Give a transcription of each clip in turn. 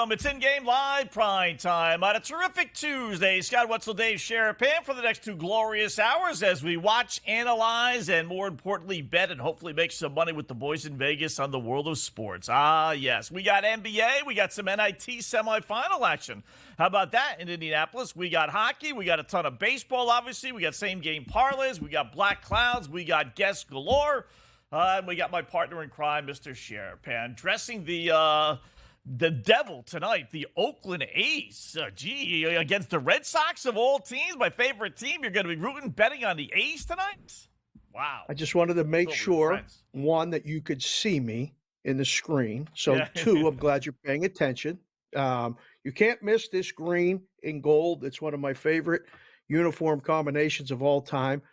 Welcome. It's in-game live prime time on a terrific Tuesday. Scott Wetzel, Dave Sharapan for the next 2 glorious hours as we watch, analyze, and more importantly, bet and hopefully make some money with the boys in Vegas on the world of sports. Yes. We got NBA. We got some NIT semifinal action. How about that in Indianapolis? We got hockey. We got a ton of baseball, obviously. We got same-game parlays. We got black clouds. We got guests galore. And we got my partner in crime, Mr. Sharapan, dressing the devil tonight, the Oakland A's. Against the Red Sox of all teams, my favorite team. You're going to be rooting, betting on the A's tonight? Wow. I just wanted to make sure, one, that you could see me in the screen. So, yeah. 2, I'm glad you're paying attention. You can't miss this green and gold. It's one of my favorite uniform combinations of all time.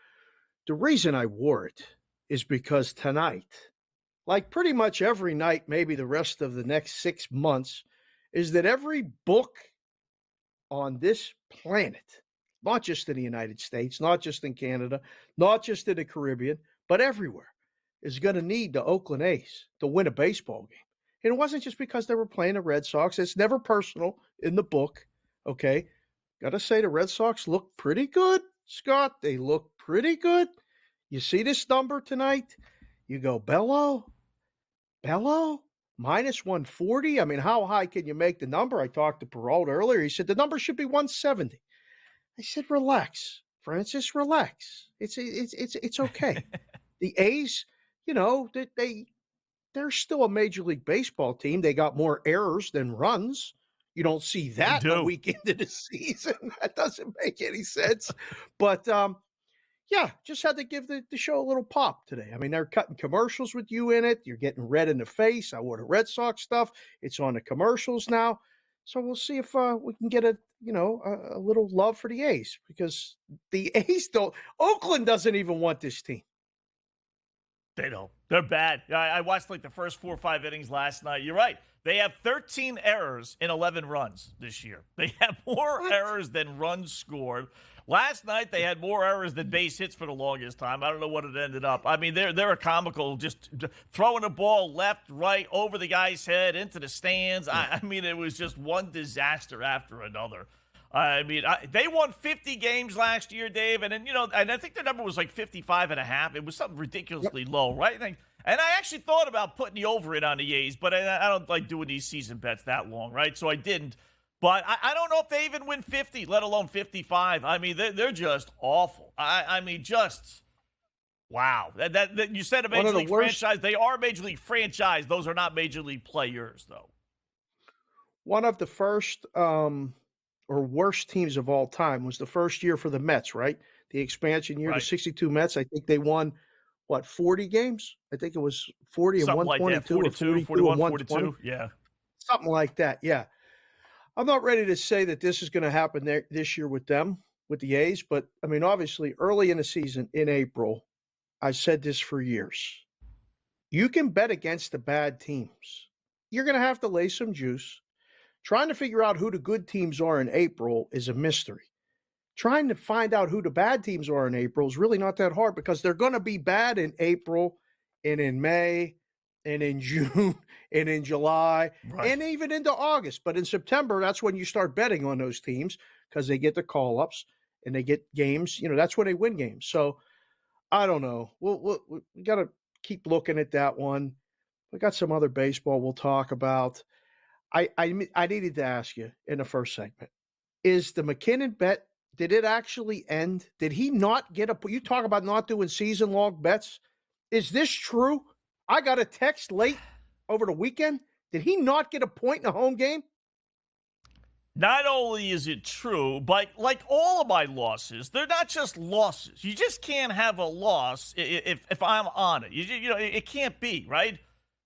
The reason I wore it is because tonight, like pretty much every night, maybe the rest of the next 6 months, is that every book on this planet, not just in the United States, not just in Canada, not just in the Caribbean, but everywhere, is going to need the Oakland A's to win a baseball game. And it wasn't just because they were playing the Red Sox. It's never personal in the book, okay? Got to say the Red Sox look pretty good, Scott. They look pretty good. You see this number tonight? You go, Bello, minus 140. I mean, how high can you make the number? I talked to Peralta earlier. He said the number should be 170. I said, relax, Francis, relax. It's okay. The A's, you know, they're still a Major League Baseball team. They got more errors than runs. You don't see that a week into the season. That doesn't make any sense. But yeah, just had to give the show a little pop today. I mean, they're cutting commercials with you in it. You're getting red in the face. I wore the Red Sox stuff. It's on the commercials now. So we'll see if we can get a little love for the A's, because the A's don't. Oakland doesn't even want this team. They don't. They're bad. I watched like the first 4 or 5 innings last night. You're right. They have 13 errors in 11 runs this year. They have more errors than runs scored. Last night, they had more errors than base hits for the longest time. I don't know what it ended up. I mean, they're a comical, just throwing a ball left, right, over the guy's head, into the stands. I mean, it was just one disaster after another. I mean, they won 50 games last year, Dave, and then, and I think the number was like 55.5. It was something ridiculously low, right? And I actually thought about putting the over it on the A's, but I don't like doing these season bets that long, right? So I didn't. But I don't know if they even win 50, let alone 55. I mean, they're just awful. I mean, just wow. That you said a Major League franchise. They are a Major League franchise. Those are not Major League players, though. One of the first or worst teams of all time was the first year for the Mets, right? The expansion year, right. The 62 Mets. I think they won, 40 games? I think it was 40 and 122 like 42, 41, 42. Yeah. Something like that, yeah. I'm not ready to say that this is going to happen this year with them, with the A's, but, I mean, obviously, early in the season, in April, I've said this for years. You can bet against the bad teams. You're going to have to lay some juice. Trying to figure out who the good teams are in April is a mystery. Trying to find out who the bad teams are in April is really not that hard, because they're going to be bad in April and in May and in June and in July, right, and even into August. But in September, that's when you start betting on those teams, because they get the call-ups and they get games. That's when they win games. So I don't know. We got to keep looking at that one. We got some other baseball we'll talk about. I needed to ask you in the first segment, is the McKinnon bet, did it actually end? Did he not get you talk about not doing season-long bets. Is this true? I got a text late over the weekend. Did he not get a point in a home game? Not only is it true, but like all of my losses, they're not just losses. You just can't have a loss if I'm on it. It can't be, right?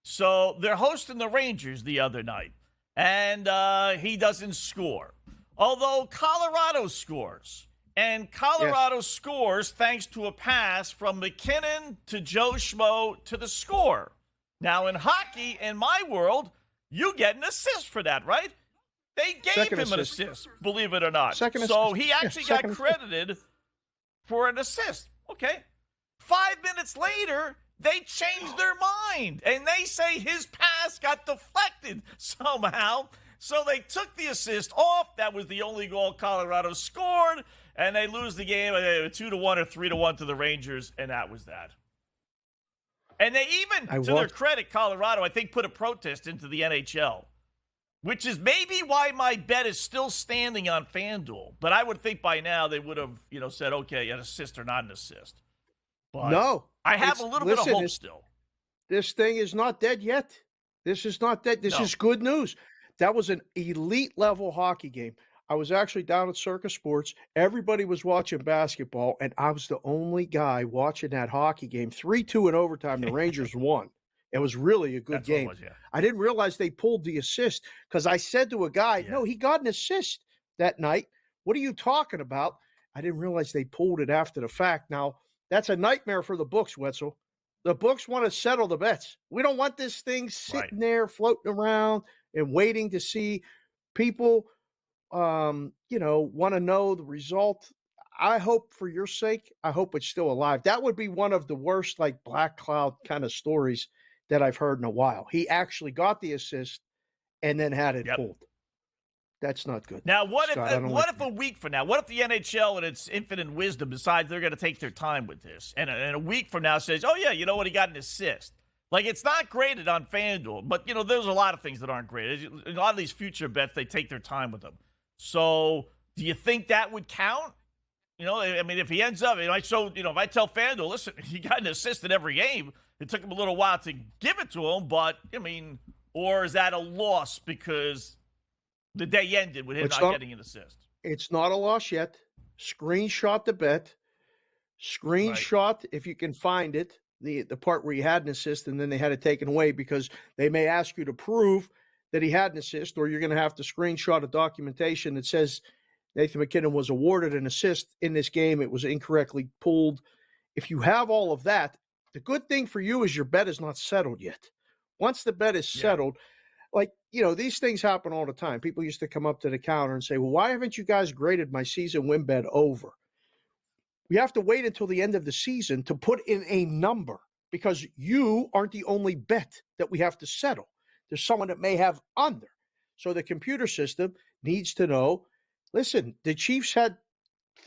So they're hosting the Rangers the other night, and he doesn't score. Although Colorado scores. And Colorado scores thanks to a pass from McKinnon to Joe Schmo to the score. Now, in hockey, in my world, you get an assist for that, right? They gave him an assist, believe it or not. So he actually got credited for an assist. Okay. 5 minutes later, they changed their mind, and they say his pass got deflected somehow. So they took the assist off. That was the only goal Colorado scored, and they lose the game 2-1 or 3-1 to the Rangers, and that was that. And they even, to their credit, Colorado, I think, put a protest into the NHL, which is maybe why my bet is still standing on FanDuel. But I would think by now they would have, said, okay, an assist or not an assist. But no. I have a little bit of hope still. This thing is not dead yet. This is not dead. This is good news. That was an elite-level hockey game. I was actually down at Circus Sports. Everybody was watching basketball, and I was the only guy watching that hockey game. 3-2 in overtime. The Rangers won. It was really a good game. I didn't realize they pulled the assist because I said to a guy, no, he got an assist that night. What are you talking about? I didn't realize they pulled it after the fact. Now, that's a nightmare for the books, Wetzel. The books want to settle the bets. We don't want this thing sitting there floating around and waiting to see people want to know the result. I hope for your sake, I hope it's still alive. That would be one of the worst, like, black cloud kind of stories that I've heard in a while. He actually got the assist and then had it pulled. That's not good. Now, what if a week from now, what if the NHL in its infinite wisdom decides they're going to take their time with this, and a week from now says, oh, yeah, you know what, he got an assist. Like, it's not graded on FanDuel, but, there's a lot of things that aren't graded. A lot of these future bets, they take their time with them. So do you think that would count? I mean, if he ends up, if I tell FanDuel, listen, he got an assist in every game, it took him a little while to give it to him, but, or is that a loss because the day ended with him not getting an assist? It's not a loss yet. Screenshot the bet. Screenshot, if you can find it, the part where he had an assist and then they had it taken away, because they may ask you to prove that he had an assist, or you're going to have to screenshot a documentation that says Nathan MacKinnon was awarded an assist in this game. It was incorrectly pulled. If you have all of that, the good thing for you is your bet is not settled yet. Once the bet is settled, these things happen all the time. People used to come up to the counter and say, well, why haven't you guys graded my season win bet over? We have to wait until the end of the season to put in a number, because you aren't the only bet that we have to settle. There's someone that may have under. So the computer system needs to know, listen, the Chiefs had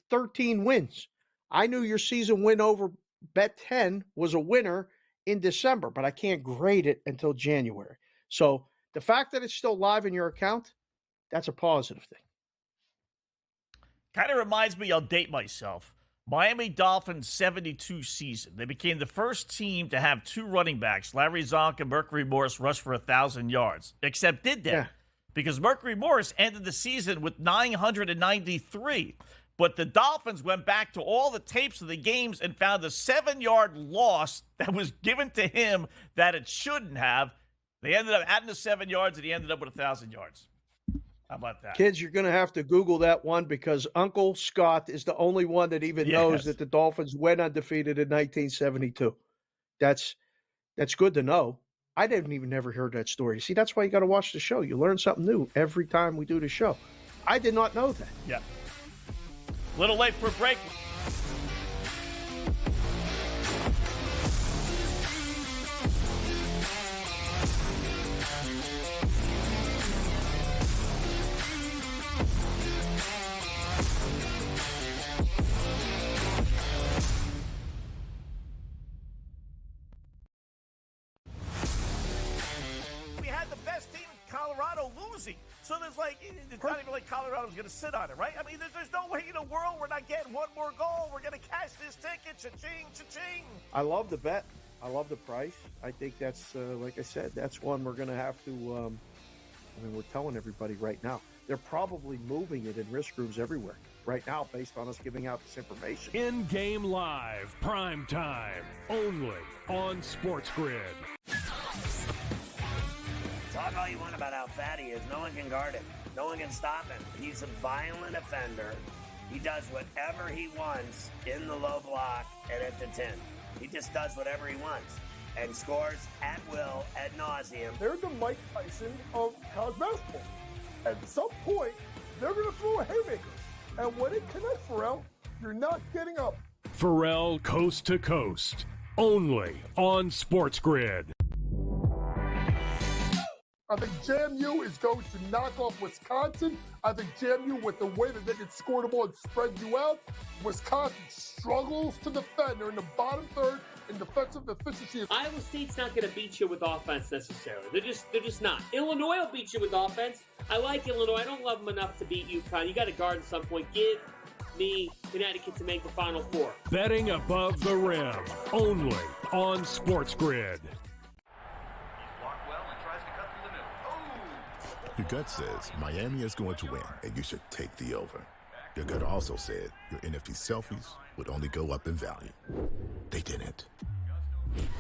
13 wins. I knew your season win over bet 10 was a winner in December, but I can't grade it until January. So the fact that it's still live in your account, that's a positive thing. Kind of reminds me, I'll date myself, Miami Dolphins 72 season. They became the first team to have two running backs, Larry Zonk and Mercury Morris, rush for 1,000 yards. Except did they? Yeah. Because Mercury Morris ended the season with 993. But the Dolphins went back to all the tapes of the games and found a 7-yard loss that was given to him that it shouldn't have. They ended up adding the 7 yards, and he ended up with 1,000 yards. How about that? Kids, you're going to have to Google that one, because Uncle Scott is the only one that even knows that the Dolphins went undefeated in 1972. That's good to know. I didn't even never heard that story. See, that's why you got to watch the show. You learn something new every time we do the show. I did not know that. Yeah. A little late for a break. Colorado losing. So it's not even like Colorado's going to sit on it, right? I mean, there's no way in the world we're not getting one more goal. We're going to cash this ticket. Cha-ching, cha-ching. I love the bet. I love the price. I think that's, like I said, that's one we're going to have to, we're telling everybody right now. They're probably moving it in risk rooms everywhere right now based on us giving out this information. InGame Live, prime time, only on SportsGrid. Talk all you want about how fat he is. No one can guard him. No one can stop him. He's a violent offender. He does whatever he wants in the low block and at the 10. He just does whatever he wants and scores at will, ad nauseum. They're the Mike Tyson of college basketball. At some point, they're going to throw a haymaker. And when it connects, Pharrell, you're not getting up. Pharrell Coast to Coast, only on SportsGrid. I think JMU is going to knock off Wisconsin. I think JMU, with the way that they can score the ball and spread you out, Wisconsin struggles to defend. They're in the bottom third in defensive efficiency. Iowa State's not going to beat you with offense necessarily. They're just not. Illinois will beat you with offense. I like Illinois. I don't love them enough to beat UConn. You got to guard at some point. Give me Connecticut to make the Final Four. Betting above the rim, only on SportsGrid. Your gut says Miami is going to win, and you should take the over. Your gut also said your NFT selfies would only go up in value. They didn't.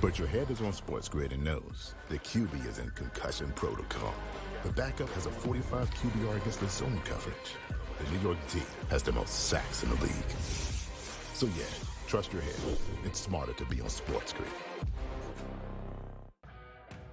But your head is on SportsGrid and knows the QB is in concussion protocol. The backup has a 45 QBR against the zone coverage. The New York D has the most sacks in the league. So yeah, trust your head. It's smarter to be on SportsGrid.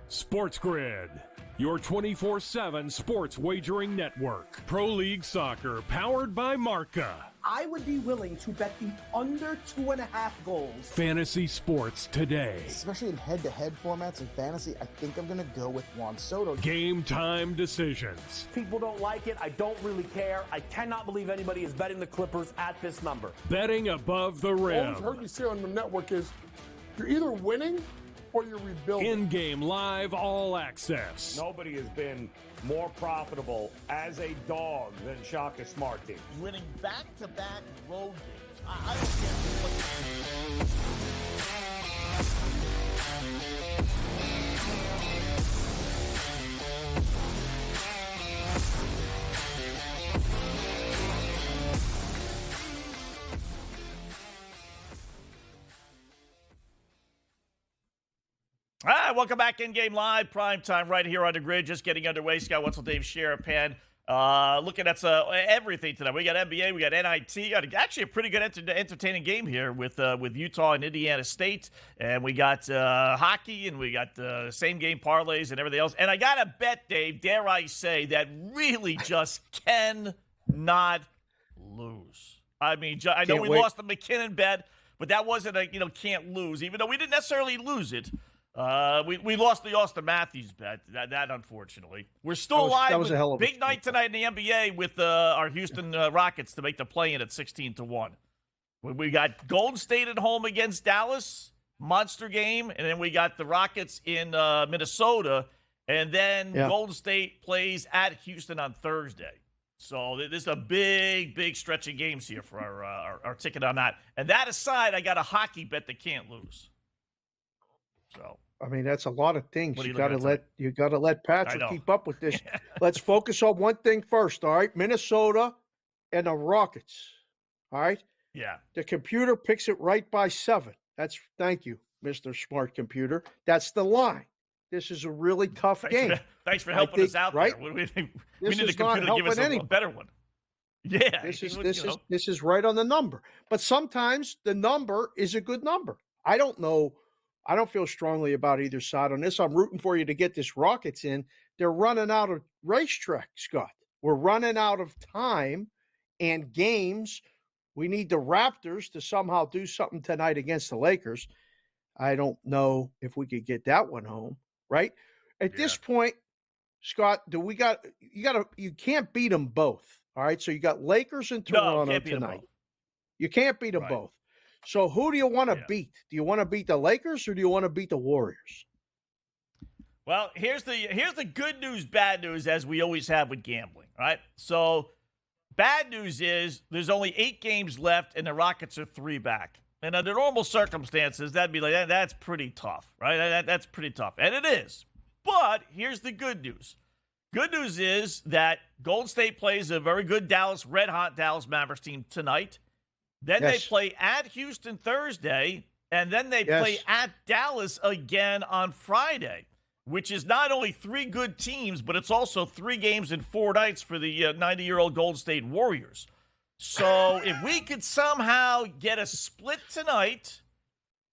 SportsGrid, your 24/7 sports wagering network. Pro League Soccer, powered by Marca. I would be willing to bet the under 2.5 goals. Fantasy sports today. Especially in head-to-head formats in fantasy, I think I'm going to go with Juan Soto. Game time decisions. People don't like it. I don't really care. I cannot believe anybody is betting the Clippers at this number. Betting above the All rim. I've heard you say on the network is you're either winning or you're rebuilding. InGame Live All Access. Nobody has been more profitable as a dog than Shaka Smart Team. Winning back-to-back road games. I don't get what. All right, welcome back InGame Live, prime time right here on the grid. Just getting underway. Scott Wetzel, Dave Sharapan. Looking at everything tonight. We got NBA, we got NIT. Got actually a pretty good entertaining game here with Utah and Indiana State. And we got hockey, and we got same game parlays and everything else. And I got to bet, Dave, dare I say, that really just cannot lose. I mean, I know we lost the McKinnon bet, but that wasn't a can't lose, even though we didn't necessarily lose it. We lost the Austin Matthews bet. That unfortunately. We're still alive. That was a hell of a big night tonight in the NBA with our Houston Rockets to make the play-in at 16-1. We got Golden State at home against Dallas, monster game, and then we got the Rockets in Minnesota, and then Golden State plays at Houston on Thursday. So this is a big stretch of games here for our ticket on that. And that aside, I got a hockey bet that can't lose. So. I mean, that's a lot of things. You got to at? let Patrick keep up with this. Let's focus on one thing first. All right, Minnesota and the Rockets. All right. Yeah. The computer picks it right by 7. Thank you, Mr. Smart Computer. That's the line. This is a really tough game. Thanks for helping us out, right? There. We need This the computer to give us a better one. Yeah. This is right on the number. But sometimes the number is a good number. I don't know. I don't feel strongly about either side on this. I'm rooting for you to get this Rockets in. They're running out of racetrack, Scott. We're running out of time and games. We need the Raptors to somehow do something tonight against the Lakers. I don't know if we could get that one home, right? At this point, Scott, you can't beat them both. All right. So you got Lakers and Toronto tonight. You can't beat them both. So who do you want to beat? Do you want to beat the Lakers or do you want to beat the Warriors? Well, here's the good news, bad news, as we always have with gambling, right? So bad news is there's only 8 games left and the Rockets are 3 back. And under normal circumstances, that'd be like, that's pretty tough, right? That's pretty tough. And it is. But here's the good news. Good news is that Golden State plays a very good red-hot Dallas Mavericks team tonight. Then they play at Houston Thursday, and then they play at Dallas again on Friday, which is not only 3 good teams, but it's also 3 games in 4 nights for the 90-year-old Golden State Warriors. So if we could somehow get a split tonight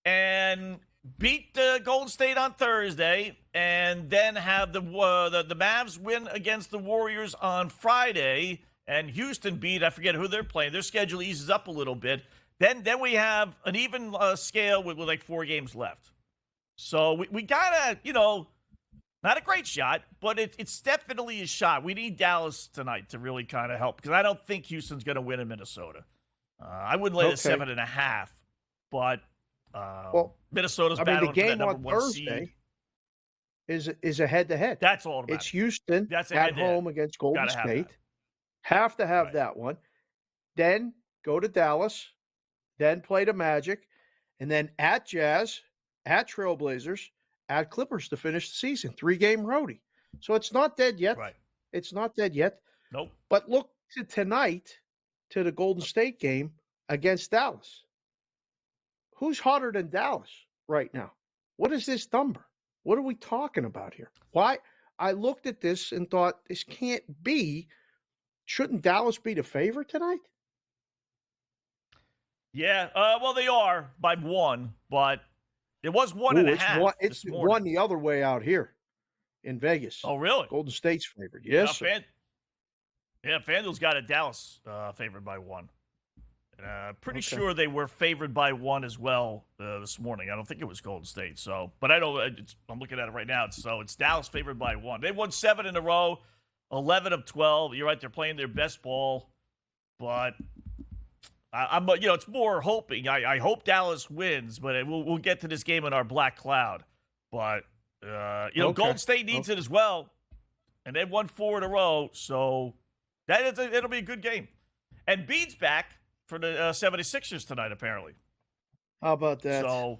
and beat the Golden State on Thursday and then have the Mavs win against the Warriors on Friday – and Houston beat, I forget who they're playing. Their schedule eases up a little bit. Then we have an even scale with like 4 games left. So we got to, Not a great shot, but it's definitely a shot. We need Dallas tonight to really kind of help because I don't think Houston's going to win in Minnesota. I wouldn't lay the 7.5, but Minnesota's I mean, the battling for that game number on one Thursday seed. is a head-to-head. That's all about It's Houston at home against Golden State. Have to have that one. Then go to Dallas, then play the Magic, and then at Jazz, at Trailblazers, at Clippers to finish the season. 3-game roadie. So it's not dead yet. Right. It's not dead yet. Nope. But look to tonight to the Golden State game against Dallas. Who's hotter than Dallas right now? What is this number? What are we talking about here? Why? I looked at this and thought, this can't be. Shouldn't Dallas be the favorite tonight? Yeah. Well, they are by 1, but it was 1.5. It's one the other way out here in Vegas. Oh, really? Golden State's favored. Yes. FanDuel's got a Dallas favored by 1. Pretty sure they were favored by 1 as well this morning. I don't think it was Golden State. So, but I know I'm looking at it right now. So it's Dallas favored by 1. They won 7 in a row, 11 of 12. You're right; they're playing their best ball. But I'm it's more hoping. I hope Dallas wins, but we'll get to this game in our black cloud. But Golden State needs it as well, and they've won 4 in a row. So it'll be a good game. And Bede's back for the 76ers tonight, apparently. How about that? So,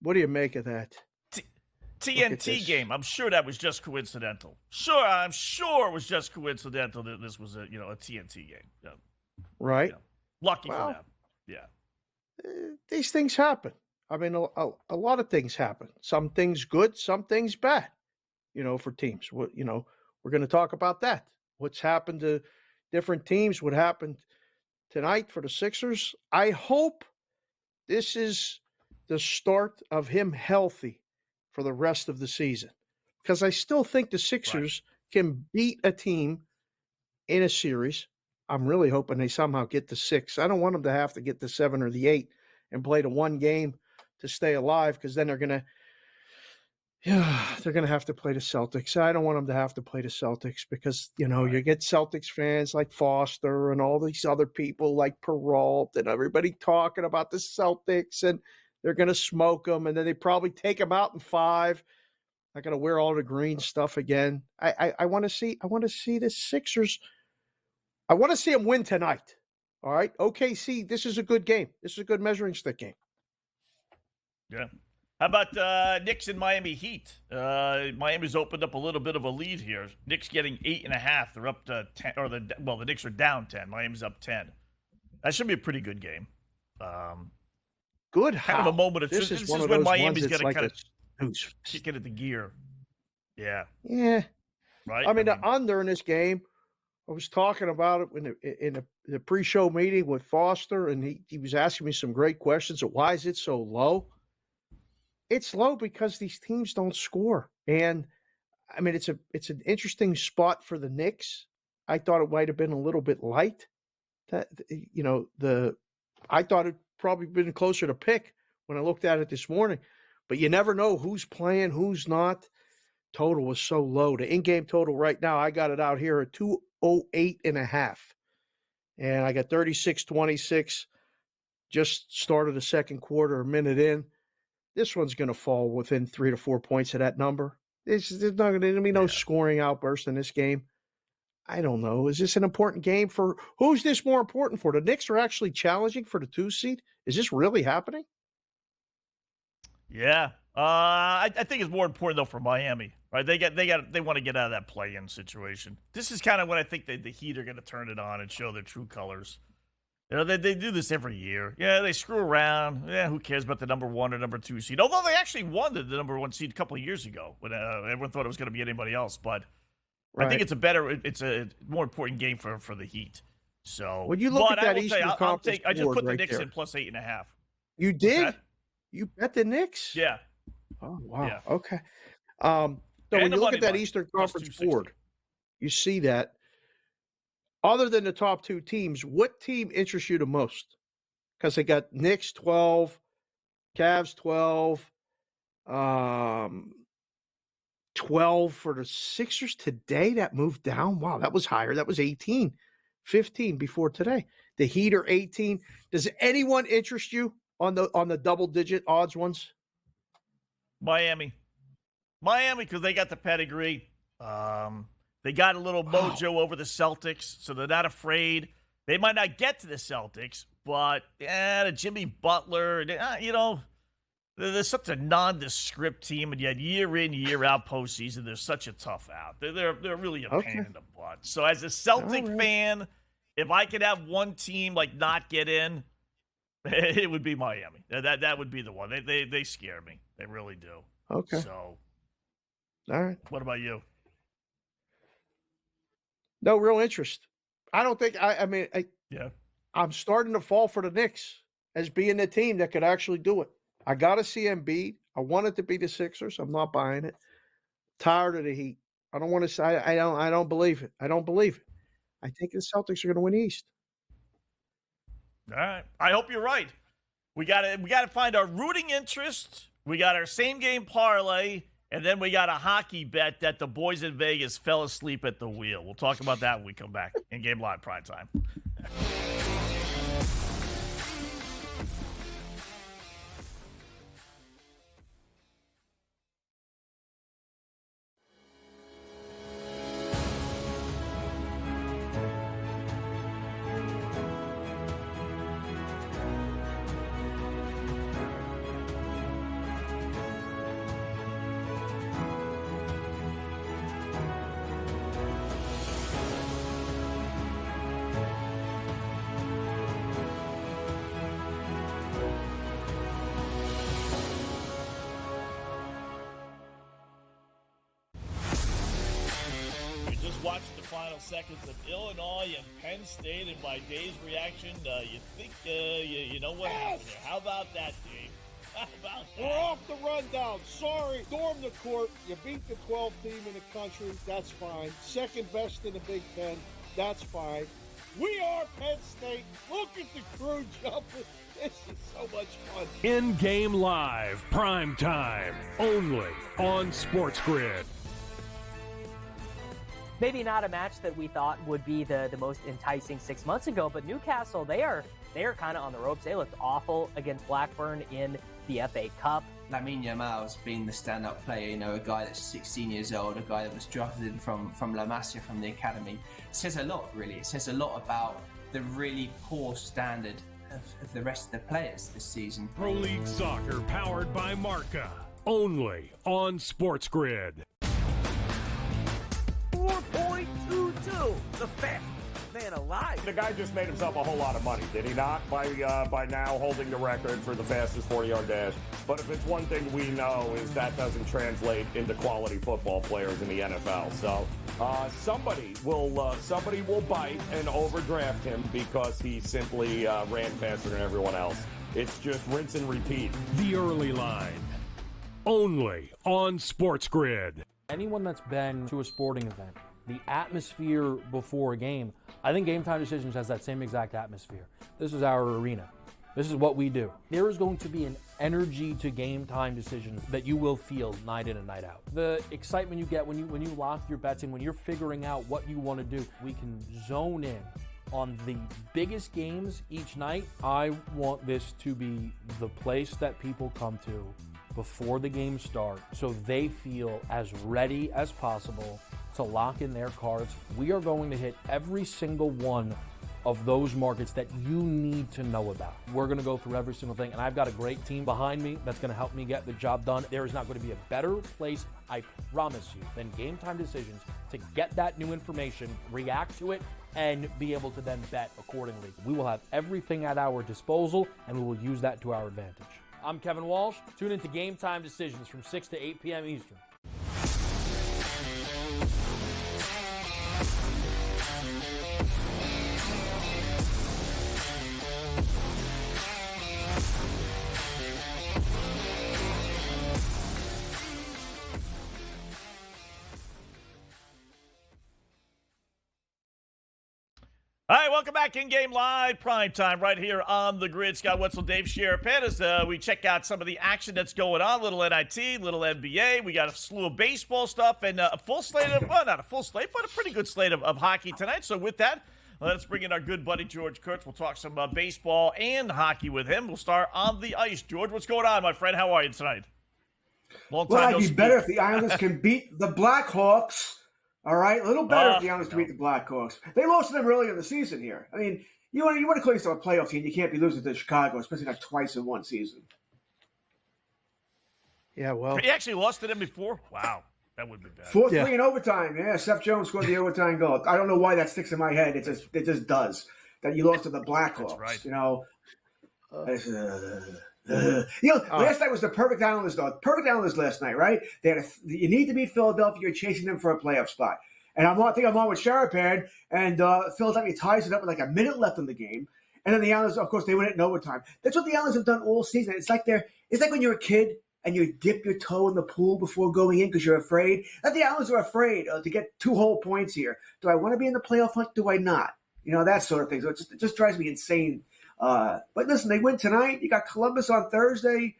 what do you make of that? TNT game. I'm sure that was just coincidental. I'm sure it was just coincidental that this was a TNT game. Yeah. Right. Lucky for them. Yeah. These things happen. I mean, a lot of things happen. Some things good, some things bad. For teams. We're going to talk about that. What's happened to different teams? What happened tonight for the Sixers? I hope this is the start of him healthy for the rest of the season, because I still think the Sixers can beat a team in a series. I'm really hoping they somehow get the 6. I don't want them to have to get the 7 or the 8 and play the 1 game to stay alive, because then they're going to have to play the Celtics. I don't want them to have to play the Celtics because, you get Celtics fans like Foster and all these other people like Peralt and everybody talking about the Celtics, and they're going to smoke them, and then they probably take them out in 5. I got to wear all the green stuff again. I want to see the Sixers. I want to see them win tonight. All right, OKC. This is a good game. This is a good measuring stick game. Yeah. How about Knicks and Miami Heat? Miami's opened up a little bit of a lead here. Knicks getting 8.5. They're up to 10, the Knicks are down 10. Miami's up 10. That should be a pretty good game. Good. Kind of a moment of truth. This is when Miami's going to kind of kick it at the gear. Yeah. Yeah. Right. I mean, the under in this game. I was talking about it in the pre-show meeting with Foster, and he was asking me some great questions. So why is it so low? It's low because these teams don't score. And I mean, it's an interesting spot for the Knicks. I thought it might have been a little bit light. I thought it'd probably been closer to pick when I looked at it this morning, but you never know who's playing, who's not. Total was so low. The in-game total right now, I got it out here at 208.5. And I got 36-26. Just started the second quarter, a minute in. This one's going to fall within 3 to 4 points of that number. There's not going to be no scoring outburst in this game. I don't know. Is this an important game for – who's this more important for? The Knicks are actually challenging for the 2 seed? Is this really happening? Yeah. I think it's more important, though, for Miami. Right? They want to get out of that play-in situation. This is kind of when I think the Heat are going to turn it on and show their true colors. They do this every year. Yeah, they screw around. Yeah, who cares about the number 1 or number 2 seed? Although they actually won the number 1 seed a couple of years ago when everyone thought it was going to be anybody else. But I think it's a more important game for the Heat. So when you look at that Eastern Conference I just put the right Knicks there. in plus 8.5. You did? You bet the Knicks? Yeah. Oh wow. Yeah. Okay. So when you look at that Eastern Conference board, you see that. Other than the top 2 teams, what team interests you the most? Because they got Knicks 12, Cavs 12, 12 for the Sixers today. That moved down. Wow, that was higher. That was 18, 15 before today. The Heat are 18. Does anyone interest you on the double-digit odds ones? Miami, because they got the pedigree. They got a little mojo over the Celtics, so they're not afraid. They might not get to the Celtics, but the Jimmy Butler, they're such a nondescript team, and yet year in, year out postseason, they're such a tough out. They're really a pain in the butt. So as a Celtic fan, if I could have one team not get in, it would be Miami. That would be the one. They scare me. They really do. Okay. So, all right. What about you? No real interest. I don't think. I'm starting to fall for the Knicks as being the team that could actually do it. I got to see Embiid. I want it to be the Sixers. I'm not buying it. Tired of the Heat. I don't want to say. I don't believe it. I don't believe it. I think the Celtics are going to win East. All right. I hope you're right. We got to find our rooting interest. We got our same game parlay, and then we got a hockey bet that the boys in Vegas fell asleep at the wheel. We'll talk about that when we come back. InGame Live Prime Time. Watched the final seconds of Illinois and Penn State, and by Dave's reaction, you think you know what happened there. How about that, Dave? How about that? We're off the rundown. Sorry. Storm the court. You beat the 12th team in the country. That's fine. Second best in the Big Ten. That's fine. We are Penn State. Look at the crew jumping. This is so much fun. InGame Live, Prime Time, only on SportsGrid. Maybe not a match that we thought would be the most enticing 6 months ago, but Newcastle, they are kind of on the ropes. They looked awful against Blackburn in the FA Cup. Lamine Yamal's been the stand-up player, a guy that's 16 years old, a guy that was drafted in from La Masia from the academy. It says a lot, really. It says a lot about the really poor standard of the rest of the players this season. Pro League Soccer powered by Marca, only on SportsGrid. 4.22, the fifth man alive. The guy just made himself a whole lot of money, did he not? By now holding the record for the fastest 40-yard dash. But if it's one thing we know is that doesn't translate into quality football players in the NFL. So somebody will bite and overdraft him because he simply ran faster than everyone else. It's just rinse and repeat. The early line, only on SportsGrid. Anyone that's been to a sporting event, the atmosphere before a game, I think Game Time Decisions has that same exact atmosphere. This is our arena. This is what we do. There is going to be an energy to Game Time Decisions that you will feel night in and night out. The excitement you get when you lock your bets in, when you're figuring out what you want to do, we can zone in on the biggest games each night. I want this to be the place that people come to before the game starts so they feel as ready as possible to lock in their cards. We are going to hit every single one of those markets that you need to know about. We're going to go through every single thing, and I've got a great team behind me that's going to help me get the job done. There is not going to be a better place, I promise you, than Game Time Decisions to get that new information, react to it, and be able to then bet accordingly. We will have everything at our disposal, and we will use that to our advantage. I'm Kevin Walsh. Tune into Game Time Decisions from 6 to 8 p.m. Eastern. All right, welcome back. In-game live, prime time, right here on the grid. Scott Wetzel, Dave Sharapan, as we check out some of the action that's going on. Little NIT, little NBA. We got a slew of baseball stuff and a full slate of, well, not a full slate, but a pretty good slate of hockey tonight. So with that, let's bring in our good buddy George Kurtz. We'll talk some baseball and hockey with him. We'll start on the ice. George, what's going on, my friend? How are you tonight? Long time Well, no it'd be speak. better if the Islanders can beat the Blackhawks. All right, a little better if the Islanders can beat the Blackhawks. They lost to them earlier in the season here. I mean, you want to call yourself a playoff team, you can't be losing to Chicago, especially not twice in one season. Yeah, well, He actually lost to them before? Wow. That would be bad. 4-3 in overtime. Yeah, Seth Jones scored the overtime goal. I don't know why that sticks in my head. It just does. That you lost to the Blackhawks. That's right. You know, last night was the perfect Islanders, though. Perfect Islanders last night, right? They had you need to beat Philadelphia. You're chasing them for a playoff spot. And I think I'm on with Sharapan, and Philadelphia ties it up with like a minute left in the game. And then the Islanders, of course, they win it in overtime. That's what the Islanders have done all season. It's like when you're a kid and you dip your toe in the pool before going in because you're afraid. That the Islanders are afraid to get 2 whole points here. Do I want to be in the playoff hunt? Do I not? You know, that sort of thing. So it just drives me insane. But listen, they win tonight. You got Columbus on Thursday.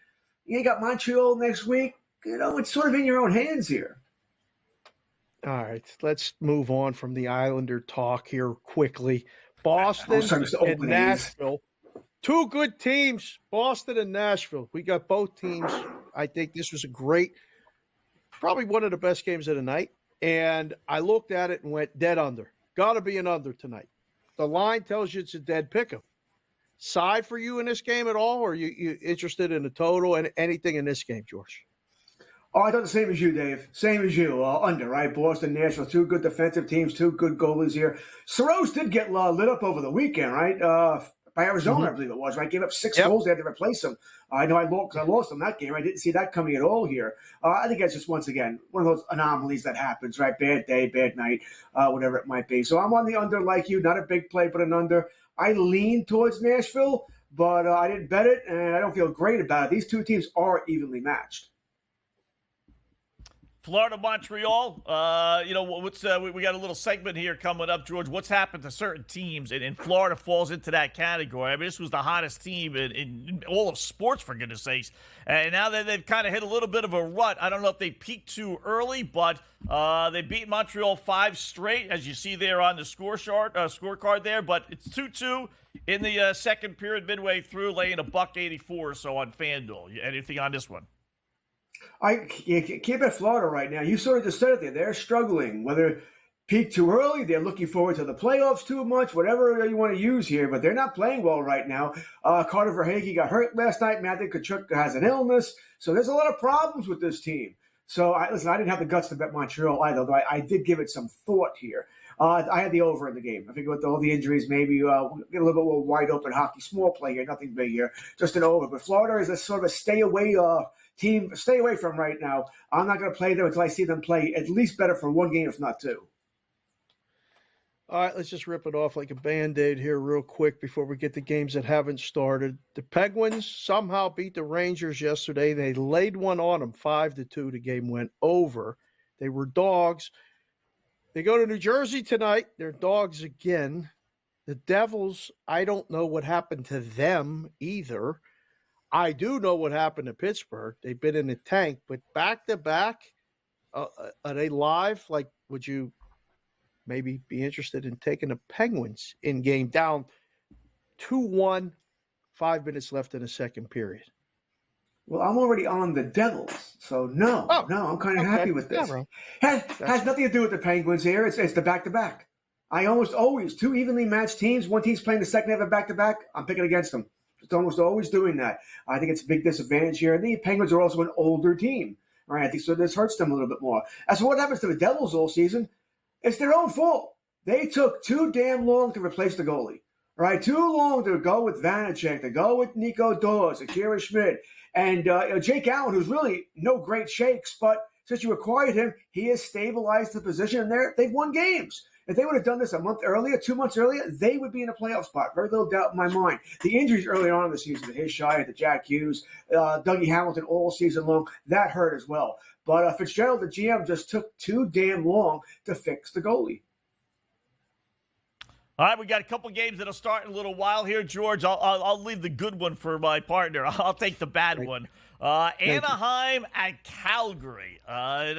You got Montreal next week. You know, it's sort of in your own hands here. All right, let's move on from the Islander talk here quickly. Boston and Nashville. 2 good teams, Boston and Nashville. We got both teams. I think this was probably one of the best games of the night. And I looked at it and went dead under. Got to be an under tonight. The line tells you it's a dead pick'em. Side for you in this game at all, or are you interested in the total and anything in this game, George? Oh, I thought the same as you, Dave. Same as you. Under, right? Boston, Nashville, 2 good defensive teams, 2 good goalies here. Saros did get lit up over the weekend, right? By Arizona, I believe it was, right? Gave up 6 goals. They had to replace him. I know I lost him that game. I didn't see that coming at all here. I think that's just, once again, one of those anomalies that happens, right? Bad day, bad night, whatever it might be. So I'm on the under like you. Not a big play, but an under. I lean towards Nashville, but I didn't bet it, and I don't feel great about it. These 2 teams are evenly matched. Florida, Montreal. What's we got a little segment here coming up, George. What's happened to certain teams, and Florida falls into that category. I mean, this was the hottest team in all of sports, for goodness sakes. And now that they've kind of hit a little bit of a rut. I don't know if they peaked too early, but they beat Montreal 5 straight, as you see there on the scorecard there. But it's 2-2 in the second period, midway through, laying $1.84 or so on FanDuel. Anything on this one? I can't bet Florida right now. You sort of just said it there. They're struggling. Whether peak too early, they're looking forward to the playoffs too much, whatever you want to use here, but they're not playing well right now. Carter Verhaeghe got hurt last night. Matthew Tkachuk has an illness. So there's a lot of problems with this team. So, I didn't have the guts to bet Montreal either, though I did give it some thought here. I had the over in the game. I think with all the injuries, maybe we'll get a little bit more wide open hockey. Small play here, nothing big here, just an over. But Florida is a sort of a stay away team. Stay away from right now. I'm not going to play them until I see them play at least better for 1 game, if not 2. All right, let's just rip it off like a Band-Aid here real quick before we get the games that haven't started. The Penguins somehow beat the Rangers yesterday. They laid one on them, 5-2. The game went over. They were dogs. They go to New Jersey tonight. They're dogs again. The Devils, I don't know what happened to them either. I do know what happened to Pittsburgh. They've been in the tank, but back-to-back, are they live? Like, would you maybe be interested in taking the Penguins in game down 2-1, 5 minutes left in the second period? Well, I'm already on the Devils, so no, I'm kind of happy with this. Has nothing to do with the Penguins here. It's the back-to-back. I almost always, 2 evenly matched teams, one team's playing the second half of back-to-back, I'm picking against them. It's almost always doing that. I think it's a big disadvantage here. And the Penguins are also an older team. All right, I think so this hurts them a little bit more. As for what happens to the Devils all season, it's their own fault. They took too damn long to replace the goalie. All right, too long to go with Vanacek, to go with Nico Dawes, Akira Schmidt, and Jake Allen, who's really no great shakes, but since you acquired him, he has stabilized the position, and they've won games. If they would have done this a month earlier, 2 months earlier, they would be in a playoff spot. Very little doubt in my mind. The injuries early on in the season, the Hischier, the Jack Hughes, Dougie Hamilton all season long, that hurt as well. But Fitzgerald, the GM, just took too damn long to fix the goalie. All right, we got a couple games that'll start in a little while here, George. I'll leave the good one for my partner. I'll take the bad one. Anaheim at Calgary.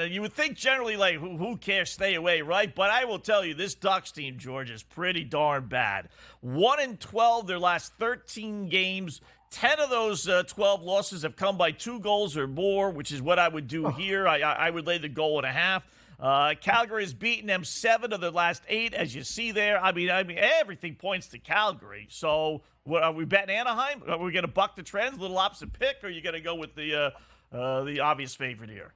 You would think generally, like, who cares? Stay away, right? But I will tell you, this Ducks team, George, is pretty darn bad. 1-12 their last 13 games. 10 of those 12 losses have come by 2 goals or more, which is what I would do here. I would lay the 1.5 goals. Calgary has beaten them 7 of their last 8, as you see there. I mean, everything points to Calgary. So, are we betting Anaheim? Are we going to buck the trends, a little opposite pick, or are you going to go with the obvious favorite here?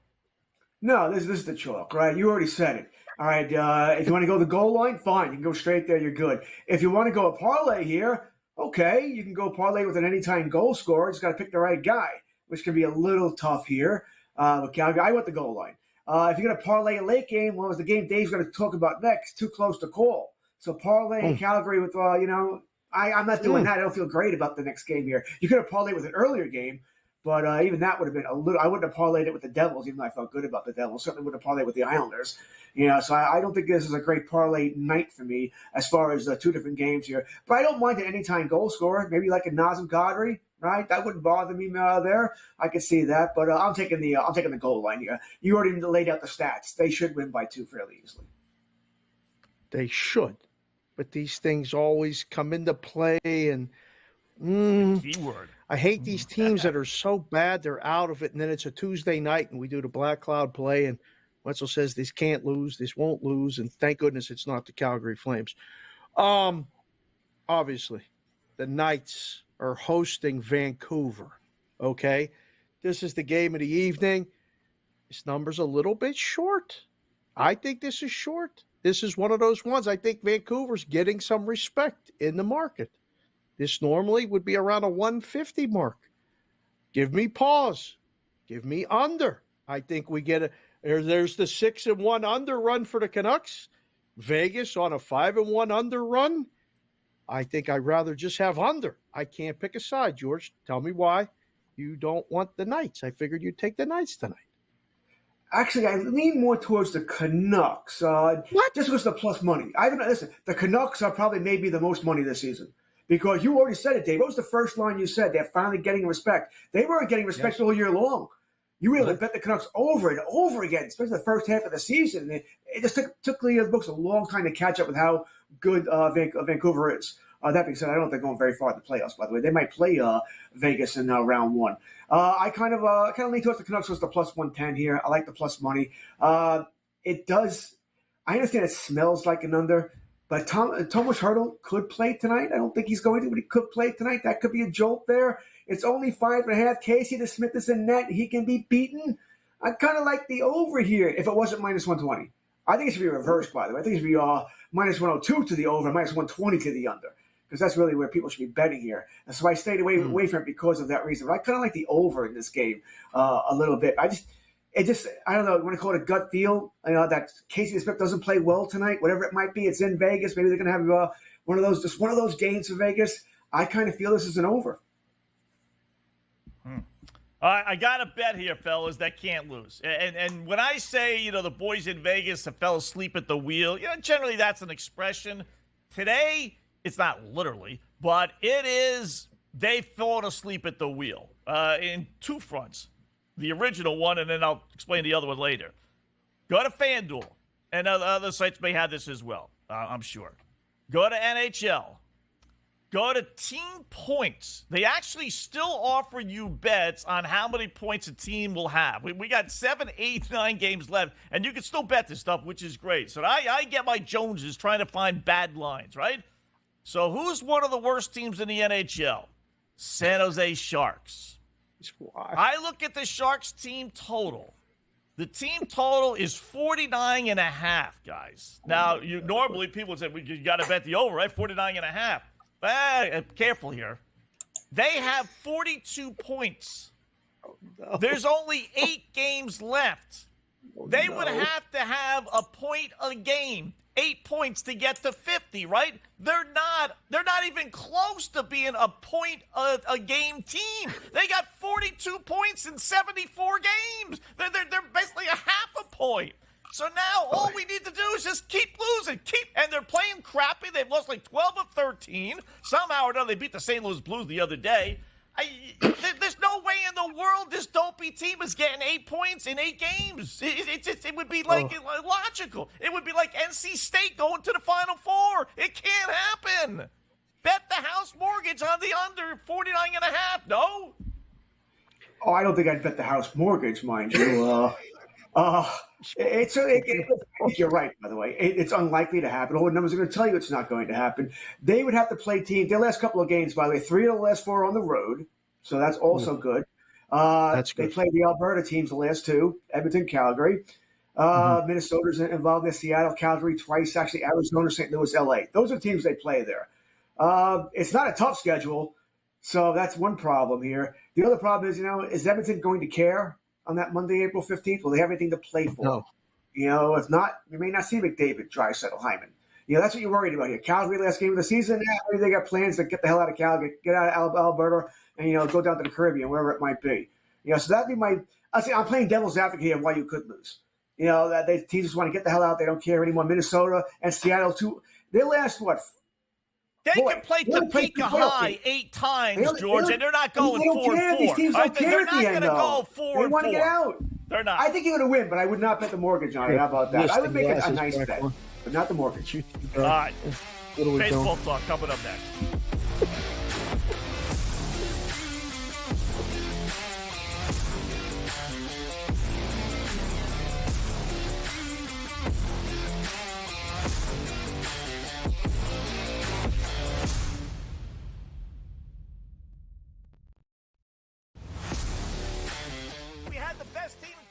No, this is the chalk, right? You already said it. All right, if you want to go the goal line, fine. You can go straight there. You're good. If you want to go a parlay here, okay, you can go parlay with an anytime goal scorer. Just got to pick the right guy, which can be a little tough here. With Calgary, I want the goal line. If you're going to parlay a late game, well, it's the game Dave's going to talk about next. Too close to call. So parlay Calgary with, I'm not doing that. I don't feel great about the next game here. You could have parlayed with an earlier game, but even that would have been a little. I wouldn't have parlayed it with the Devils, even though I felt good about the Devils. Certainly would have parlayed with the Islanders. So I don't think this is a great parlay night for me as far as 2 different games here. But I don't mind an anytime goal scorer, maybe like a Nazem Kadri, right? That wouldn't bother me there. I could see that, but I'm taking the goal line here. You already laid out the stats. They should win by 2 fairly easily. They should, but these things always come into play, and keyword. I hate these teams that are so bad they're out of it, and then it's a Tuesday night, and we do the Black Cloud play, and Wetzel says this can't lose, this won't lose, and thank goodness it's not the Calgary Flames. Obviously, the Knights are hosting Vancouver, okay? This is the game of the evening. This number's a little bit short. I think this is short. This is one of those ones. I think Vancouver's getting some respect in the market. This normally would be around a 150 mark. Give me pause. Give me under. I think we get there's the 6-1 under run for the Canucks. Vegas on a 5-1 under run. I think I'd rather just have under. I can't pick a side, George. Tell me why you don't want the Knights. I figured you'd take the Knights tonight. Actually, I lean more towards the Canucks. What? Just because of the plus money. Listen, the Canucks are probably maybe the most money this season. Because you already said it, Dave. What was the first line you said? They're finally getting respect. They weren't getting respect all year long. You really bet the Canucks over and over again, especially the first half of the season. It just took the books a long time to catch up with how good Vancouver is. That being said, I don't think they're going very far in the playoffs, by the way. They might play Vegas in round 1. I kind of lean towards the Canucks with the plus 110 here. I like the plus money. It does – I understand it smells like an under, but Thomas Hertl could play tonight. I don't think he's going to, but he could play tonight. That could be a jolt there. It's only 5.5. Casey DeSmith is in net. He can be beaten. I kind of like the over here if it wasn't minus 120. I think it should be reversed, by the way. I think it should be minus 102 to the over, minus 120 to the under, because that's really where people should be betting here. And so I stayed away from it because of that reason. But I kind of like the over in this game a little bit. I don't know. You want to call it a gut feel? That Casey DeSmith doesn't play well tonight, whatever it might be. It's in Vegas. Maybe they're going to have one of those games for Vegas. I kind of feel this is an over. I got a bet here, fellas, that can't lose. And when I say, the boys in Vegas have fell asleep at the wheel, generally that's an expression. Today, it's not literally, but it is they've fallen asleep at the wheel in 2 fronts. The original one, and then I'll explain the other one later. Go to FanDuel, and other sites may have this as well, I'm sure. Go to NHL. Go to Team Points. They actually still offer you bets on how many points a team will have. We got 7, 8, 9 games left, and you can still bet this stuff, which is great. So I get my Joneses trying to find bad lines, right? So who's one of the worst teams in the NHL? San Jose Sharks. I look at the Sharks team total. The team total is 49.5, guys. Now, normally people say, you got to bet the over, right? 49.5. Careful here. They have 42 points. There's only 8 games left. They would have to have a point a game, 8 points to get to 50, right? They're not even close to being a point a game team. They got 42 points in 74 games. They're basically a half a point. So now all we need to do is just keep losing. And they're playing crappy. They've lost like 12 of 13. Somehow or another, they beat the St. Louis Blues the other day. There's no way in the world this dopey team is getting 8 points in 8 games. It would be like illogical. It would be like NC State going to the Final Four. It can't happen. Bet the house mortgage on the under 49.5. No? Oh, I don't think I'd bet the house mortgage, mind you. You're right, by the way. It's unlikely to happen. All the numbers are going to tell you it's not going to happen. They would have to play teams. Their last couple of games, by the way, 3 of the last 4 on the road. So that's also good. That's good. They played the Alberta teams the last 2, Edmonton, Calgary. Minnesota's involved in Seattle, Calgary twice, actually Arizona, St. Louis, LA. Those are the teams they play there. It's not a tough schedule. So that's one problem here. The other problem is, is Edmonton going to care on that Monday, April 15th? Will they have anything to play for? No. If not, you may not see McDavid, Draisaitl, Hyman. That's what you're worried about here. Calgary, last game of the season, maybe they got plans to get the hell out of Calgary, get out of Alberta, and, go down to the Caribbean, wherever it might be. So that'd be I'm playing devil's advocate here of why you could lose. That teams just want to get the hell out. They don't care anymore. Minnesota and Seattle, too. Their last, They can play Topeka High 8 times, George, and they're not going 4-4. These teams don't care at the end, They're not going to go 4-4. They want to get out. They're not. I think you're going to win, but I would not bet the mortgage on it. How about that? I would make it a nice bet, but not the mortgage. All right. Baseball talk coming up next.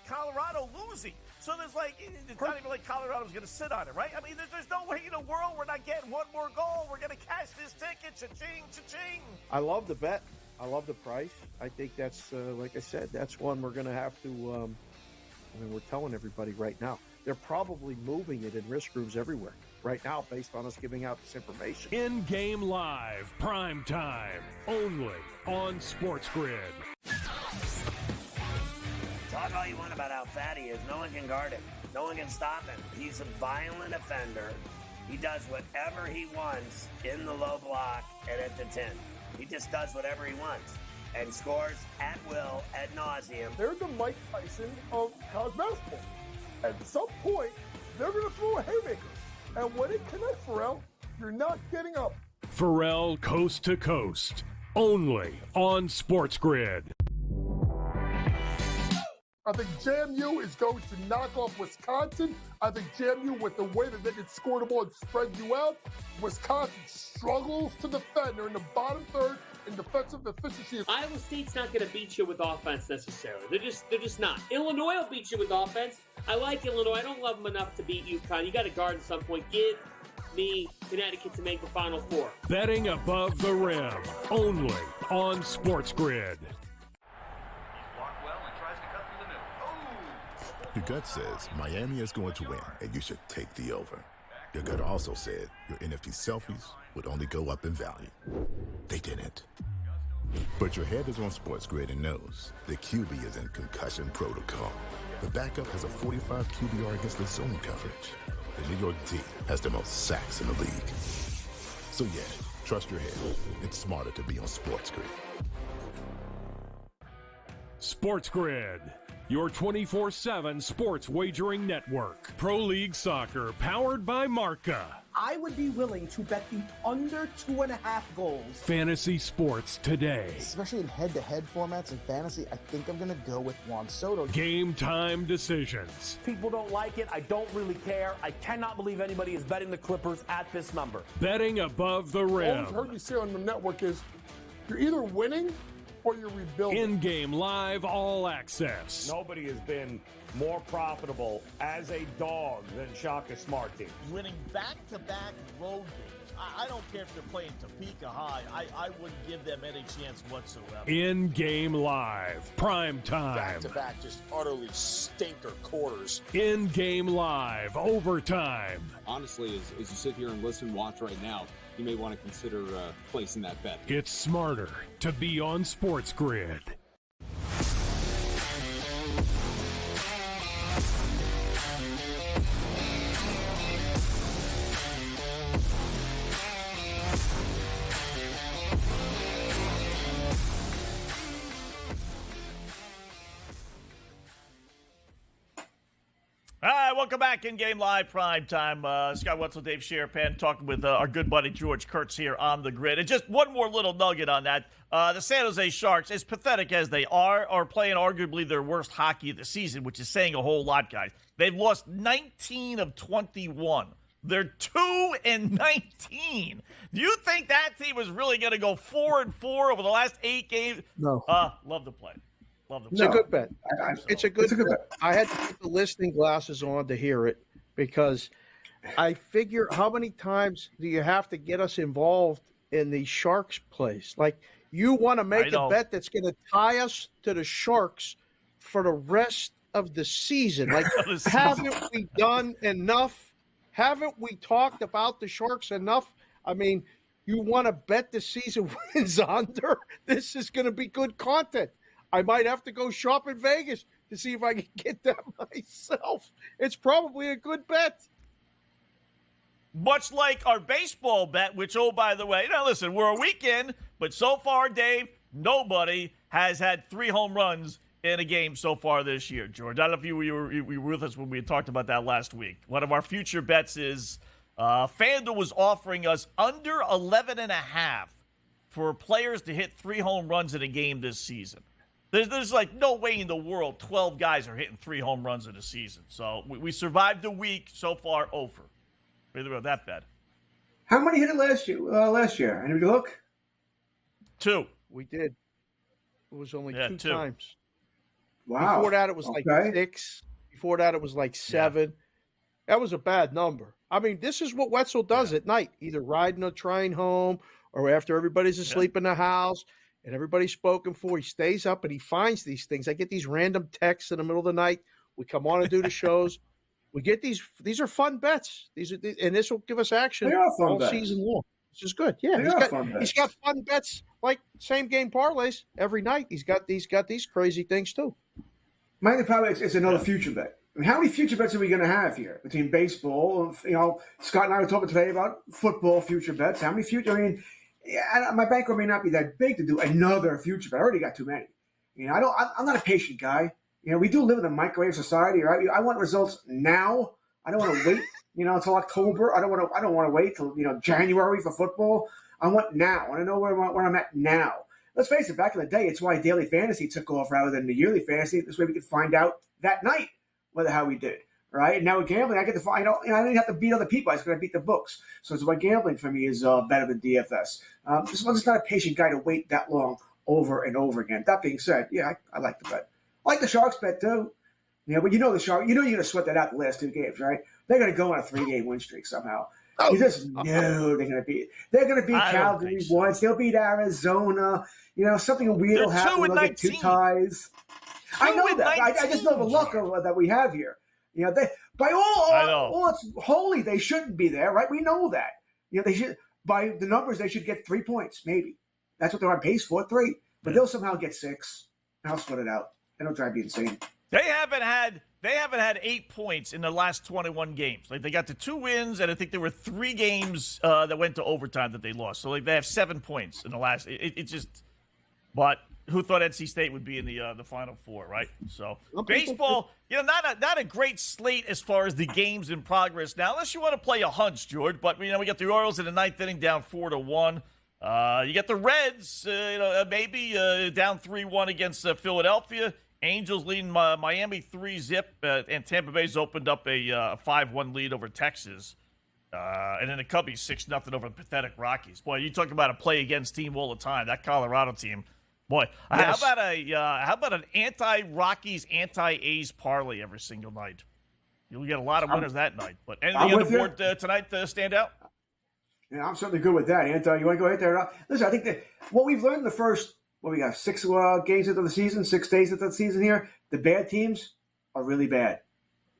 Colorado losing. So it's not even like Colorado's going to sit on it, right? I mean, there's no way in the world we're not getting one more goal. We're going to cash this ticket. Cha-ching, cha-ching. I love the bet. I love the price. I think that's, like I said, that's one we're going to have to, we're telling everybody right now. They're probably moving it in risk groups everywhere right now based on us giving out this information. InGame Live, prime time, only on SportsGrid. Talk all you want about how fat he is. No one can guard him. No one can stop him. He's a violent offender. He does whatever he wants in the low block and at the 10. He just does whatever he wants and scores at will, ad nauseum. They're the Mike Tyson of college basketball. At some point, they're going to throw a haymaker. And when it connects, Pharrell, you're not getting up. Pharrell Coast to Coast, only on SportsGrid. I think JMU is going to knock off Wisconsin. I think JMU, with the way that they can score the ball and spread you out, Wisconsin struggles to defend. They're in the bottom third in defensive efficiency. Iowa State's not going to beat you with offense necessarily. They're just not. Illinois will beat you with offense. I like Illinois. I don't love them enough to beat UConn. You got to guard at some point. Give me Connecticut to make the Final Four. Betting above the rim, only on SportsGrid. Your gut says Miami is going to win, and you should take the over. Your gut also said your NFT selfies would only go up in value. They didn't. But your head is on SportsGrid and knows the QB is in concussion protocol. The backup has a 45 QBR against the zone coverage. The New York D has the most sacks in the league. So yeah, trust your head. It's smarter to be on SportsGrid. SportsGrid, your 24/7 sports wagering network. Pro League Soccer, powered by Marca. I would be willing to bet the under 2.5 goals. Fantasy sports today. Especially in head-to-head formats in fantasy, I think I'm going to go with Juan Soto. Game time decisions. People don't like it. I don't really care. I cannot believe anybody is betting the Clippers at this number. Betting above the rim. All I've heard you say on the network is you're either winning or you're rebuilding. In-game live all access. Nobody has been more profitable as a dog than Shaka Smart Team. Winning back-to-back road games. I don't care if they're playing Topeka High. I wouldn't give them any chance whatsoever. In-game live, prime time. Back-to-back, just utterly stinker quarters. In-game live, overtime. Honestly, as you sit here and listen, watch right now, you may want to consider placing that bet. It's smarter to be on SportsGrid. welcome back. In-game live prime time. Scott Wetzel, Dave Sharapan, talking with our good buddy George Kurtz here on the grid. And just one more little nugget on that. The San Jose Sharks, as pathetic as they are playing arguably their worst hockey of the season, which is saying a whole lot, guys. They've lost 19 of 21. They're 2-19. Do you think that team was really going to go 4-4 over the last 8 games? No. Love the play. It's a good bet. It's a good bet. I had to put the listening glasses on to hear it because I figure how many times do you have to get us involved in the Sharks plays? Like, you want to make a bet that's going to tie us to the Sharks for the rest of the season. Like, haven't we done enough? Haven't we talked about the Sharks enough? I mean, you want to bet the season wins under? This is going to be good content. I might have to go shop in Vegas to see if I can get that myself. It's probably a good bet. Much like our baseball bet, which, oh, by the way, now listen, we're a weekend, but so far, Dave, nobody has had 3 home runs in a game so far this year, George. I don't know if you were with us when we had talked about that last week. One of our future bets is FanDuel was offering us under 11.5 for players to hit 3 home runs in a game this season. There's like no way in the world 12 guys are hitting 3 home runs in a season. So we survived a week so far over. Really about that bad. How many hit it last year? Any look? 2. We did. It was only 2 2 times. Wow. Before that, it was like 6. Before that, it was like 7. Yeah. That was a bad number. I mean, this is what Wetzel does at night, either riding a train home or after everybody's asleep in the house and everybody's spoken for. He stays up and he finds these things. I get these random texts in the middle of the night. We come on and do the shows. We get these. These are fun bets. And this will give us action all season long. This is good. Yeah, he's got fun bets like same game parlays every night. He's got these crazy things too. My only problem is it's another future bet. I mean, how many future bets are we going to have here between baseball? Scott and I were talking today about football future bets. How many future? I mean, my bankroll may not be that big to do another future bet. I already got too many. I'm not a patient guy. We do live in a microwave society, right? I want results now. I don't want to wait, until October. I don't want to wait till January for football. I want now. I want to know where I'm at now. Let's face it. Back in the day, it's why daily fantasy took off rather than the yearly fantasy. This way, we could find out that night how we did. Right? And now with gambling, I get to find out. I didn't have to beat other people. I just got to beat the books. So it's why gambling for me is better than DFS. I'm just not a patient guy to wait that long over and over again. That being said, yeah, I like the bet. I like the Sharks bet too. But the Sharks, you're going to sweat that out the last 2 games, right? They're going to go on a 3-game win streak somehow. You just know they're going to beat. They're going to beat Calgary once. They'll beat Arizona. Something weird will happen. They'll get 2 ties. I know that. I just know the luck that we have here. They by all it's holy, they shouldn't be there, right? We know that. They should, by the numbers, they should get 3 points, maybe. That's what they're on pace for, 3. But they'll somehow get 6. And I'll split it out. They don't drive me insane. They haven't had 8 points in the last 21 games. Like, they got to 2 wins, and I think there were 3 games that went to overtime that they lost. So they have 7 points in the last. It just. But who thought NC State would be in the Final Four, right? So baseball, not a great slate as far as the games in progress now, unless you want to play a hunch, George. But we got the Orioles in the 9th inning down 4-1. You got the Reds, maybe down 3-1 against Philadelphia. Angels leading Miami 3-0, and Tampa Bay's opened up a 5-1 lead over Texas. And then the Cubbies 6-0 over the pathetic Rockies. Boy, you talk about a play against team all the time. That Colorado team, boy. Yes. How about an anti-Rockies, anti-A's parlay every single night? You'll get a lot of winners that night. But anything on the board tonight stand out? Yeah, I'm certainly good with that, Anto. You want to go ahead there? Listen, I think that what we've learned in the first, we got 6 games into the season, 6 days into the season here, the bad teams are really bad.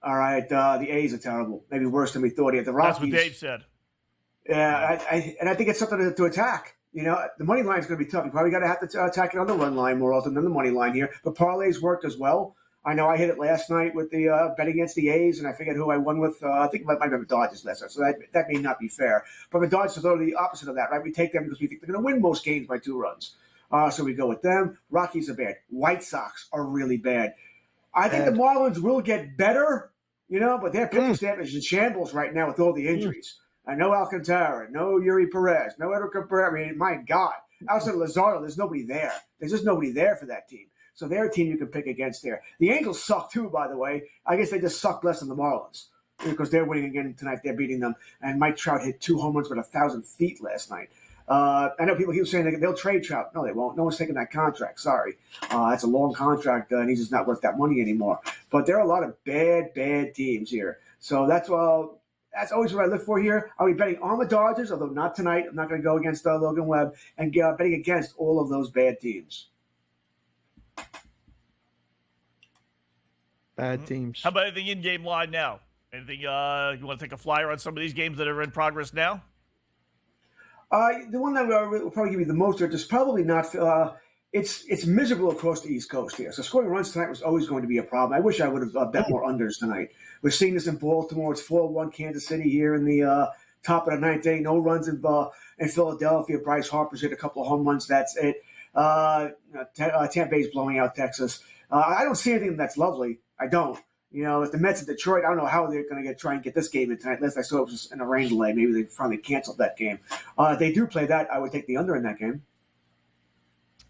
All right, the A's are terrible, maybe worse than we thought here. The Rockies. That's what Dave said. Yeah, I think it's something to attack. The money line is going to be tough. You probably got to have to attack it on the run line more often than the money line here. But parlays worked as well. I know I hit it last night with the bet against the A's, and I forget who I won with. I think it might have been the Dodgers last night, so that may not be fair. But the Dodgers are totally the opposite of that, right? We take them because we think they're going to win most games by 2 runs. So we go with them. Rockies are bad. White Sox are really bad. I think the Marlins will get better, But their pitching staff is in shambles right now with all the injuries. No Alcantara, no Yuri Perez, no Edward Cabrera. I mean, my God. Outside of Lazardo, there's nobody there. There's just nobody there for that team. So they're a team you can pick against there. The Angels suck too, by the way. I guess they just suck less than the Marlins because they're winning again tonight. They're beating them. And Mike Trout hit 2 home runs with 1,000 feet last night. I know people keep saying they'll trade Trout. No, they won't. No one's taking that contract. Sorry. That's a long contract, and he's just not worth that money anymore. But there are a lot of bad teams here. So that's always what I look for here. I'll be betting on the Dodgers, although not tonight. I'm not going to go against Logan Webb and betting against all of those bad teams. Bad teams. How about anything in-game line now? Anything you want to take a flyer on some of these games that are in progress now? The one that will probably give you the most are just probably not. It's miserable across the East Coast here. So scoring runs tonight was always going to be a problem. I wish I would have bet more unders tonight. We're seeing this in Baltimore. It's 4-1 Kansas City here in the top of the ninth inning. No runs in Philadelphia. Bryce Harper's hit a couple of home runs. That's it. Tampa Bay's blowing out Texas. I don't see anything that's lovely. I don't. If the Mets in Detroit, I don't know how they're going to try and get this game in tonight. Unless I saw it was in a rain delay. Maybe they finally canceled that game. If they do play that, I would take the under in that game.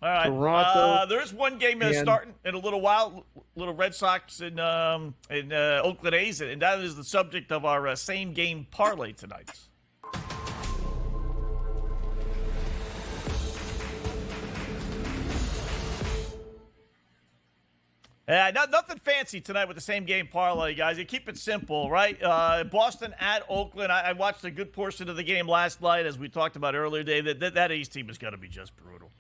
All right. Toronto. There's one game starting in a little while. Little Red Sox in Oakland A's, and that is the subject of our same game parlay tonight. Nothing fancy tonight with the same game parlay, guys. You keep it simple, right? Boston at Oakland. I watched a good portion of the game last night, as we talked about earlier today. That A's team is going to be just brutal.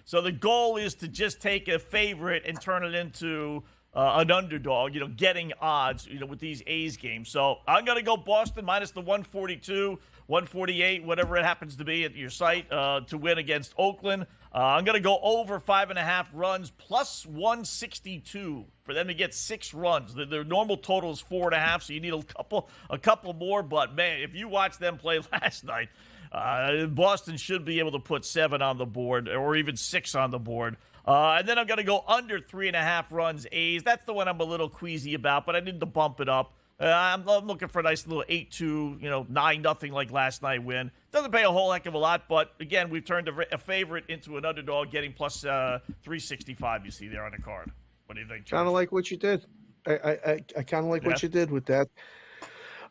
So the goal is to just take a favorite and turn it into an underdog, getting odds, with these A's games. So I'm going to go Boston minus the 142, 148, whatever it happens to be at your site to win against Oakland. I'm going to go over 5.5 runs plus 162 for them to get 6 runs. Their normal total is 4.5, so you need a couple more. But, man, if you watched them play last night, Boston should be able to put 7 on the board or even 6 on the board. And then I'm going to go under 3.5 runs A's. That's the one I'm a little queasy about, but I need to bump it up. I'm looking for a nice little 8-2, 9-0 like last night win. Doesn't pay a whole heck of a lot, but again, we've turned a favorite into an underdog, getting plus 365. You see there on the card. What do you think, George? Kind of like what you did. I kind of like what you did with that.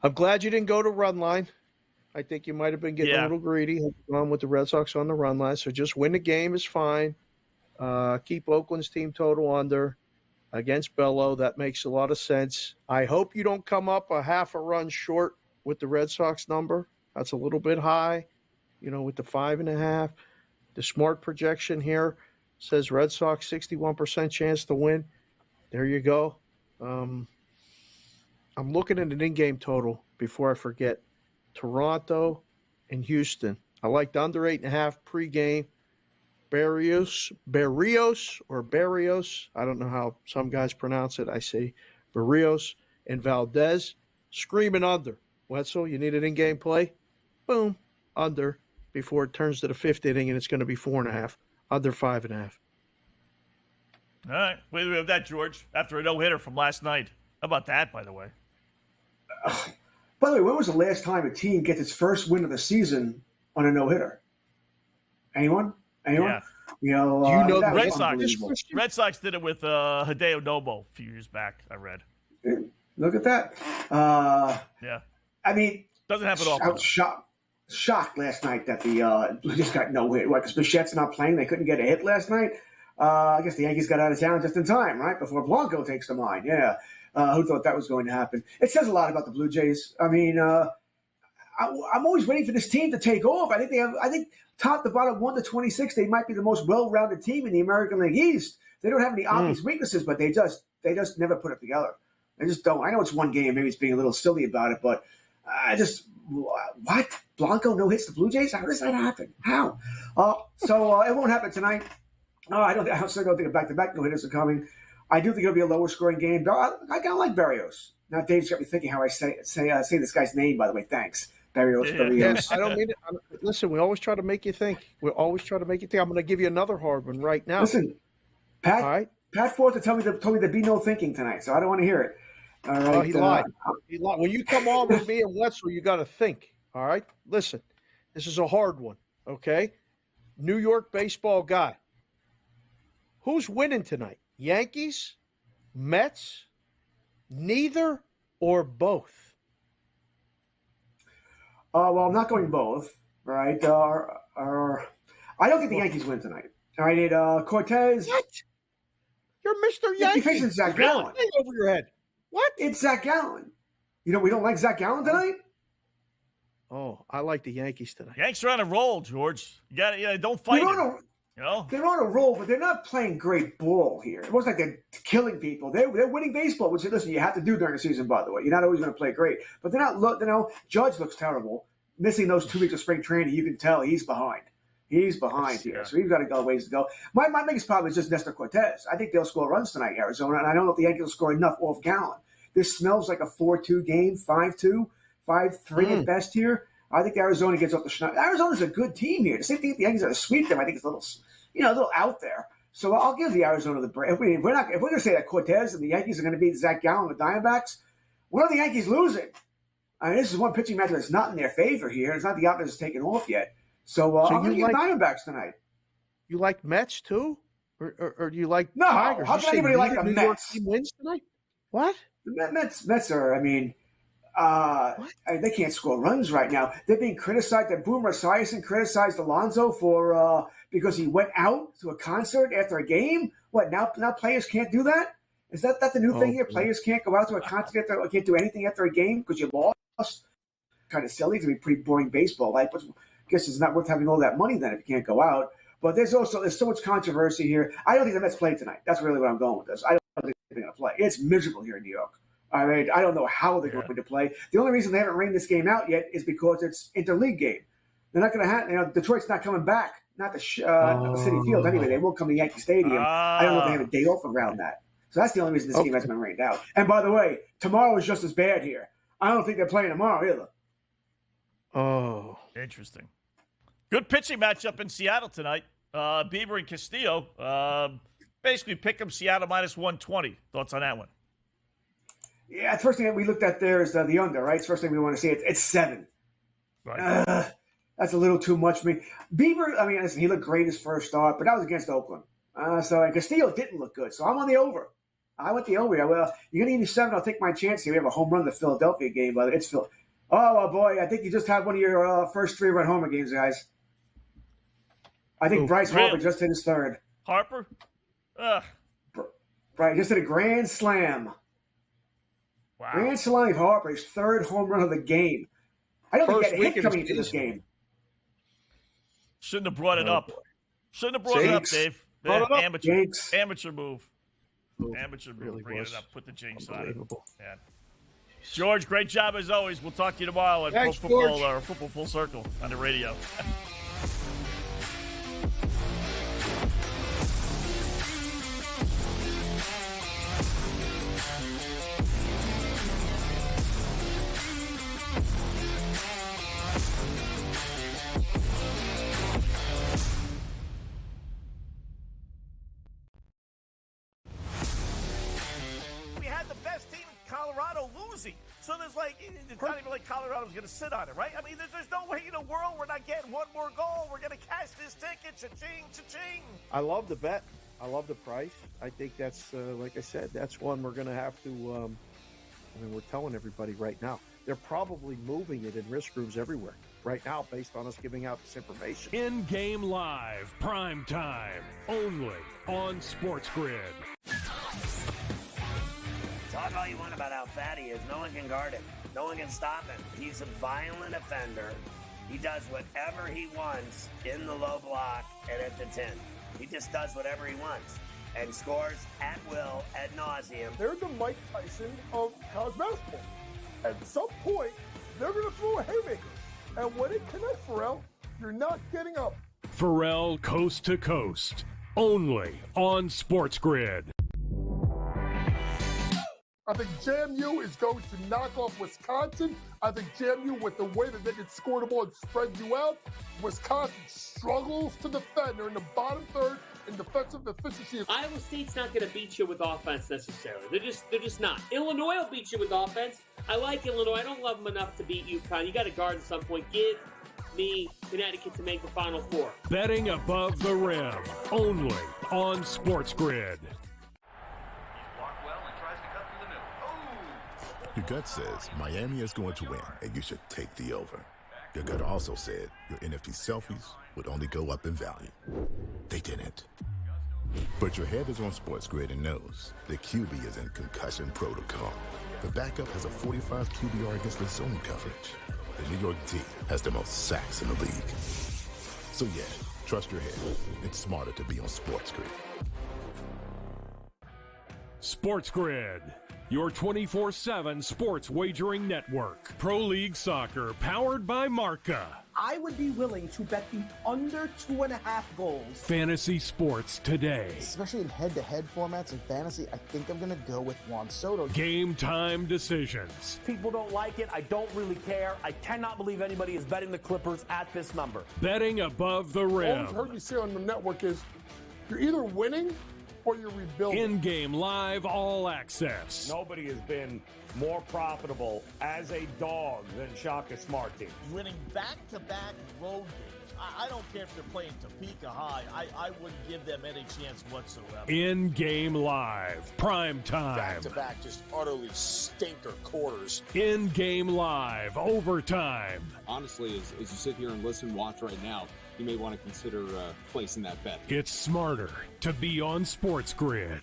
I'm glad you didn't go to run line. I think you might have been getting a little greedy on with the Red Sox on the run line. So just win the game is fine. Keep Oakland's team total under against Bello. That makes a lot of sense. I hope you don't come up a half a run short with the Red Sox number. That's a little bit high, with the 5.5. The smart projection here says Red Sox 61% chance to win. There you go. I'm looking at an in-game total before I forget. Toronto and Houston. I like the under 8.5 pregame. Barrios, I don't know how some guys pronounce it. I say Barrios and Valdez screaming under. Wetzel, you need an in-game play? Boom, under before it turns to the 5th inning, and it's going to be 4.5, under 5.5. All right. Wait, we have that, George, after a no-hitter from last night. How about that, by the way? By the way, when was the last time a team gets its first win of the season on a no-hitter? Anyone? Yeah. The Red Sox? Red Sox did it with Hideo Nomo a few years back, I read. Look at that. Yeah. I mean, doesn't happen often. I was shocked last night that the Blue Jays got no hit. Because Bichette's not playing. They couldn't get a hit last night. I guess the Yankees got out of town just in time, right? Before Blanco takes the mind. Yeah. Who thought that was going to happen? It says a lot about the Blue Jays. I mean, I'm always waiting for this team to take off. I think top to bottom 1 to 26, they might be the most well-rounded team in the American League East. They don't have any obvious weaknesses, but they just never put it together. They just don't. I know it's one game. Maybe it's being a little silly about it, but what? Blanco no hits the Blue Jays? How does that happen? How? So it won't happen tonight. I still don't think a back-to-back no hitters are coming. I do think it'll be a lower scoring game. I kind of like Barrios. Now Dave's got me thinking how I say this guy's name. By the way, thanks. Barrios. Yes, I don't mean it. Listen, we always try to make you think. I'm going to give you another hard one right now. Listen, Pat. All right. Pat Forth told me there'd be no thinking tonight, so I don't want to hear it. All right. Oh, he lied. He lied. When you come on with me and Wetzel, you got to think. All right. Listen, this is a hard one. Okay. New York baseball guy. Who's winning tonight? Yankees, Mets, neither, or both? Well, I'm not going both. Right. I don't think the Yankees win tonight. All right. Cortez. What? You're Mr. You're Yankee. facing Zach Gallen. Over your head. What? It's Zach Gallen. We don't like Zach Gallen tonight? Oh, I like the Yankees tonight. Yanks are on a roll, George. You got to, don't fight it. They're on a roll, but they're not playing great ball here. It wasn't like they're killing people. They're winning baseball, which, listen, you have to do during the season, by the way. You're not always going to play great. But they're not, Judge looks terrible. Missing those 2 weeks of spring training, you can tell he's behind. He's behind here. So he's got to go ways to go. My biggest problem is just Nestor Cortez. I think they'll score runs tonight, Arizona, and I don't know if the Yankees will score enough off Gallen. This smells like a 4-2 game, 5-2, 5-3 at best here. I think Arizona gets off the schneid. Arizona's a good team here. The same thing if the Yankees are to sweep them, I think it's a little out there. So I'll give the Arizona the break. If we're going to say that Cortez and the Yankees are going to beat Zach Gallen with Diamondbacks, when are the Yankees losing? I mean, this is one pitching matchup that's not in their favor here. It's not the offense that's taken off yet. So I'm going to give Diamondbacks tonight. You like Mets too? Or do you like No, Tigers? how can anybody like the New Mets? York team wins tonight? What? The Mets are, they can't score runs right now. They're being criticized. That Boomer Esiason criticized Alonso for because he went out to a concert after a game. What, now players can't do that? Is that the new thing here? Players can't go out to a concert can't do anything after a game because you lost? Kind of silly. It's going to be pretty boring baseball life. But I guess it's not worth having all that money then if you can't go out. But there's so much controversy here. I don't think the Mets play tonight. That's really what I'm going with this. I don't think they're going to play. It's miserable here in New York. I mean, I don't know how they're going to play. The only reason they haven't rained this game out yet is because it's interleague game. They're not going to have, Detroit's not coming back. Not the City Field anyway. They will come to Yankee Stadium. I don't know if they have a day off around that. So that's the only reason this game hasn't been rained out. And by the way, tomorrow is just as bad here. I don't think they're playing tomorrow either. Oh. Interesting. Good pitching matchup in Seattle tonight. Bieber and Castillo. Basically, pick them Seattle minus 120. Thoughts on that one? Yeah, the first thing that we looked at there is the under, right? It's the first thing we want to see. It's 7. Right. That's a little too much for me. Bieber, listen, he looked great his first start, but that was against Oakland. And Castillo didn't look good, so I'm on the over. I went the over. Well, you're going to give me 7, I'll take my chance here. We have a home run in the Philadelphia game, but it's Phil. Oh, boy, I think you just had one of your first 3-run homer games, guys. I think Bryce Harper just hit his 3rd. Harper? Right, just hit a grand slam. Wow. Grand slam of Harper, his 3rd home run of the game. I don't think he had a hit coming into this game. Shouldn't have brought it up. Shouldn't have brought it up, Dave. Amateur move. Amateur move. Really Bring was. it up. Put the jinx on it. Yeah. George, great job as always. We'll talk to you tomorrow at Thanks, Football Full Circle on the radio. Colorado losing. So there's it's not even like Colorado's going to sit on it, right? I mean, there's no way in the world we're not getting one more goal. We're going to cash this ticket. Cha-ching, cha-ching. I love the bet. I love the price. I think that's, like I said, that's one we're going to have to, we're telling everybody right now. They're probably moving it in risk rooms everywhere right now based on us giving out this information. InGame Live, prime time, only on SportsGrid. Talk all you want about how fat he is. No one can guard him. No one can stop him. He's a violent offender. He does whatever he wants in the low block and at the 10. He just does whatever he wants and scores at will, ad nauseum. They're the Mike Tyson of college basketball. At some point, they're going to throw a haymaker. And when it connects, Pharrell, you're not getting up. Pharrell Coast to Coast, only on SportsGrid. I think JMU is going to knock off Wisconsin. I think JMU, with the way that they can score the ball and spread you out, Wisconsin struggles to defend. They're in the bottom 3rd in defensive efficiency. Iowa State's not going to beat you with offense necessarily. They're just not. Illinois will beat you with offense. I like Illinois. I don't love them enough to beat UConn. You got to guard at some point. Give me Connecticut to make the Final Four. Betting above the rim, only on SportsGrid. Your gut says Miami is going to win, and you should take the over. Your gut also said your NFT selfies would only go up in value. They didn't. But your head is on SportsGrid and knows the QB is in concussion protocol. The backup has a 45 QBR against the zone coverage. The New York D has the most sacks in the league. So yeah, trust your head. It's smarter to be on SportsGrid. SportsGrid, your 24/7 sports wagering network. Pro League Soccer, powered by Marca. I would be willing to bet the under 2.5 goals. Fantasy sports today. Especially in head-to-head formats and fantasy, I think I'm going to go with Juan Soto. Game time decisions. People don't like it. I don't really care. I cannot believe anybody is betting the Clippers at this number. Betting above the All rim. I've heard you say on the network is you're either winning or you're rebuilding. In-game live all access. Nobody has been more profitable as a dog than Shaka Smart Team. Winning back-to-back road games. I don't care if they're playing Topeka High. I wouldn't give them any chance whatsoever. In-game live, prime time. Back-to-back, just utterly stinker quarters. In-game live, overtime. Honestly, as you sit here and listen, watch right now, you may want to consider placing that bet. It's smarter to be on SportsGrid.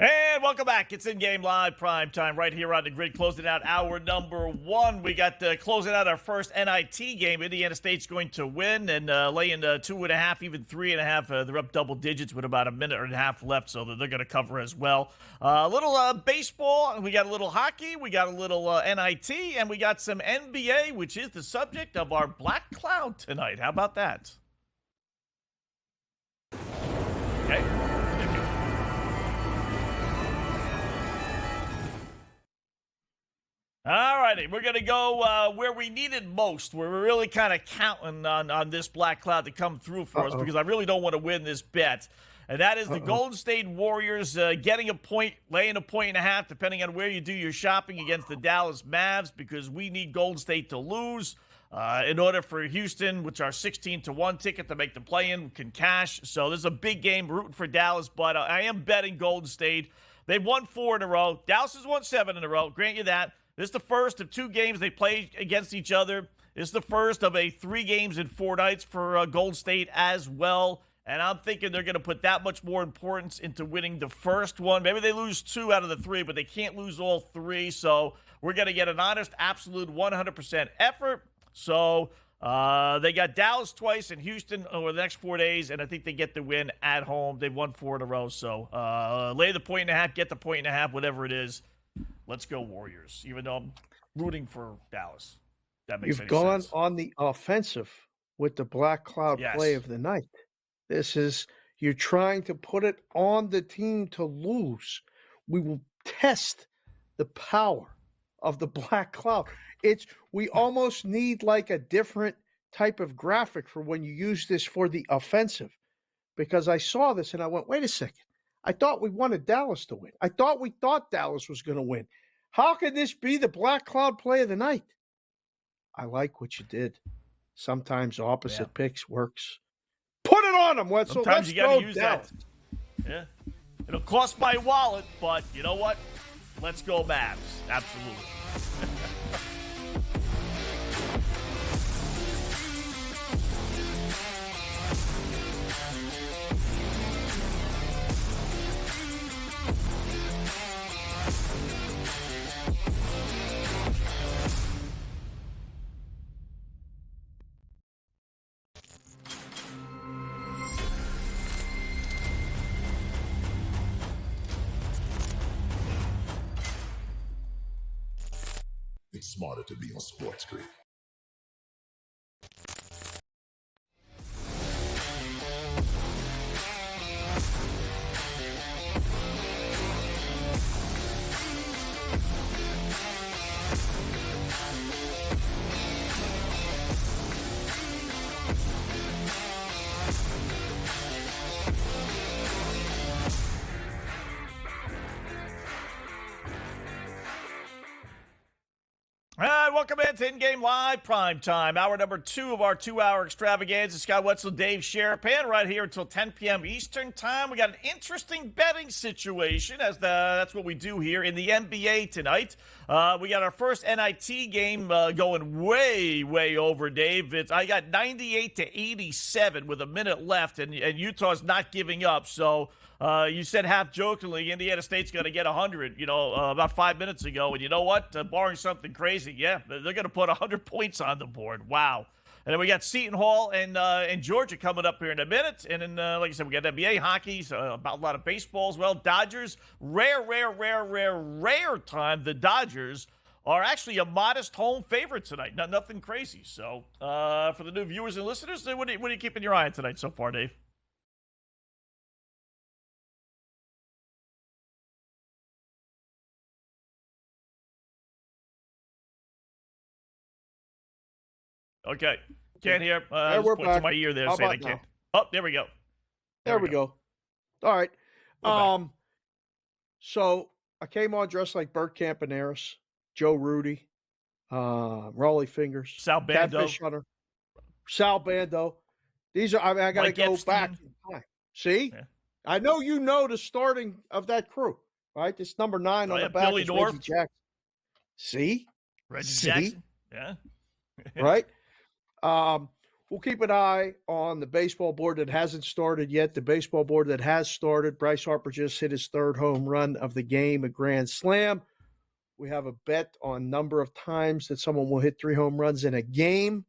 And welcome back. It's In-Game Live, prime time, right here on the grid, closing out hour number one. We got closing out our first NIT game. Indiana State's going to win and laying 2.5, even 3.5. They're up double digits with about a minute and a half left, so they're going to cover as well. A little baseball, we got a little hockey, we got a little NIT, and we got some NBA, which is the subject of our Black Cloud tonight. How about that? Okay. All righty, we're going to go where we need it most, where we're really kind of counting on this black cloud to come through for us, because I really don't want to win this bet. And that is the Golden State Warriors getting a point, laying 1.5, depending on where you do your shopping, against the Dallas Mavs, because we need Golden State to lose in order for Houston, which are 16-1 ticket to make the play-in, can cash. So this is a big game, rooting for Dallas, but I am betting Golden State. They've won 4 in a row. Dallas has won 7 in a row, grant you that. This is the first of 2 games they play against each other. This is the first of 3 games in 4 nights for Golden State as well. And I'm thinking they're going to put that much more importance into winning the first one. Maybe they lose 2 out of the 3, but they can't lose all 3. So we're going to get an honest, absolute 100% effort. So they got Dallas twice and Houston over the next 4 days, and I think they get the win at home. They've won 4 in a row. So lay the 1.5, get the 1.5, whatever it is. Let's go Warriors, even though I'm rooting for Dallas. That makes You've gone sense. on the offensive with the Black Cloud play of the night. This is, you're trying to put it on the team to lose. We will test the power of the Black Cloud. We almost need like a different type of graphic for when you use this for the offensive, because I saw this and I went, wait a second. I thought we wanted Dallas to win. I thought Dallas was going to win. How can this be the Black Cloud play of the night? I like what you did. Sometimes opposite picks works. Put it on them, Wetzel. Sometimes you got to use Dallas. that. Yeah. It'll cost my wallet, but you know what? Let's go Mavs. Absolutely. It's smarter to be on SportsGrid. welcome into InGame Live Primetime, hour number 2 of our 2-hour extravaganza. Scott Wetzel, Dave Sharapan, right here until 10 p.m. Eastern Time. We got an interesting betting situation, as that's what we do here in the NBA tonight. We got our first NIT game going way, way over, Dave. I got 98-87 with a minute left, and Utah's not giving up. So you said half jokingly, Indiana State's going to get 100, about 5 minutes ago. And you know what? Barring something crazy, yeah, they're going to put 100 points on the board. Wow. And then we got Seton Hall and Georgia coming up here in a minute. And then, like I said, we got NBA hockey, about a lot of baseball as well. Dodgers, rare time. The Dodgers are actually a modest home favorite tonight. Nothing crazy. So for the new viewers and listeners, what are you keeping your eye on tonight so far, Dave? Okay. Can't hear. I we're just back. to my ear there How saying I about can't. now? Oh, there we go. There we go. All right. So I came on dressed like Bert Campaneris, Joe Rudy, Raleigh Fingers, Sal Bando. Catfish Hunter, Sal Bando. These are, I got to go back in time. See? Yeah. I know you know the starting of that crew, right? This number 9 on the back Billy is North. Reggie Jackson. See? Reggie Jackson. Yeah. Right? We'll keep an eye on the baseball board that hasn't started yet. The baseball board that has started, Bryce Harper just hit his 3rd home run of the game, a grand slam. We have a bet on number of times that someone will hit 3 home runs in a game.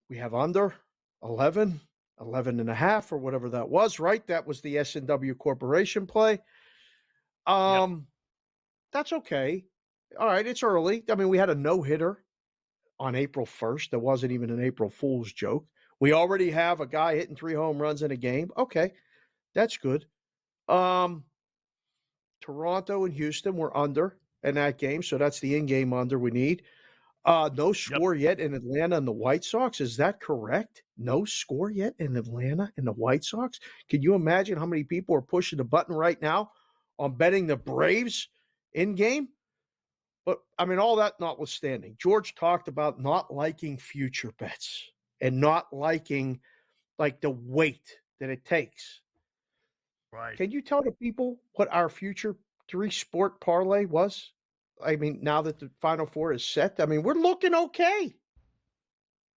We have under 11 and a half, or whatever that was, right? That was the S&W Corporation play. That's okay. All right, it's early. I mean, we had a no-hitter on April 1st. That wasn't even an April Fool's joke. We already have a guy hitting 3 home runs in a game. Okay, that's good. Toronto and Houston were under in that game, so that's the in-game under we need. No score yet in Atlanta and the White Sox. Is that correct? No score yet in Atlanta and the White Sox? Can you imagine how many people are pushing the button right now on betting the Braves in-game? But, I mean, all that notwithstanding, George talked about not liking future bets and not liking, like, the weight that it takes. Right. Can you tell the people what our future 3-sport parlay was? I mean, now that the Final Four is set, I mean, we're looking okay.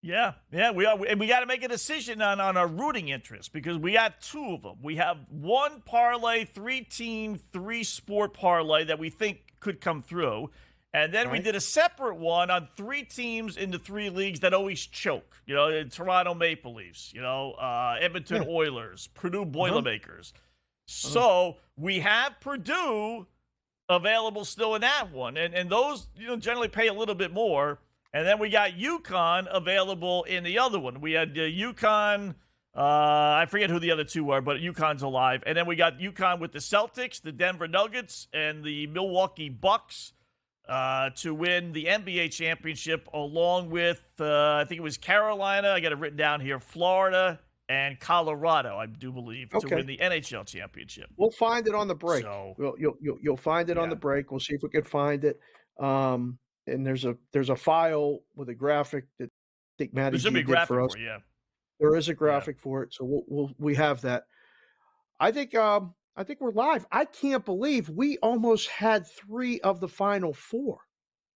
Yeah, we are. And we got to make a decision on our rooting interest because we got 2 of them. We have 1 parlay, 3-team, 3-sport parlay that we think could come through. And then we did a separate one on 3 teams in the 3 leagues that always choke. Toronto Maple Leafs, Edmonton Oilers, Purdue Boilermakers. So we have Purdue available still in that one. And those, generally pay a little bit more. And then we got UConn available in the other one. We had UConn, I forget who the other 2 are, but UConn's alive. And then we got UConn with the Celtics, the Denver Nuggets, and the Milwaukee Bucks. To win the NBA championship, along with, I think it was Carolina, I got it written down here, Florida, and Colorado, I do believe, to win the NHL championship. We'll find it on the break. So, you'll find it on the break. We'll see if we can find it. And there's a file with a graphic that I think Matty G did for us. There is a graphic for it, so we have that. I think we're live. I can't believe we almost had 3 of the Final 4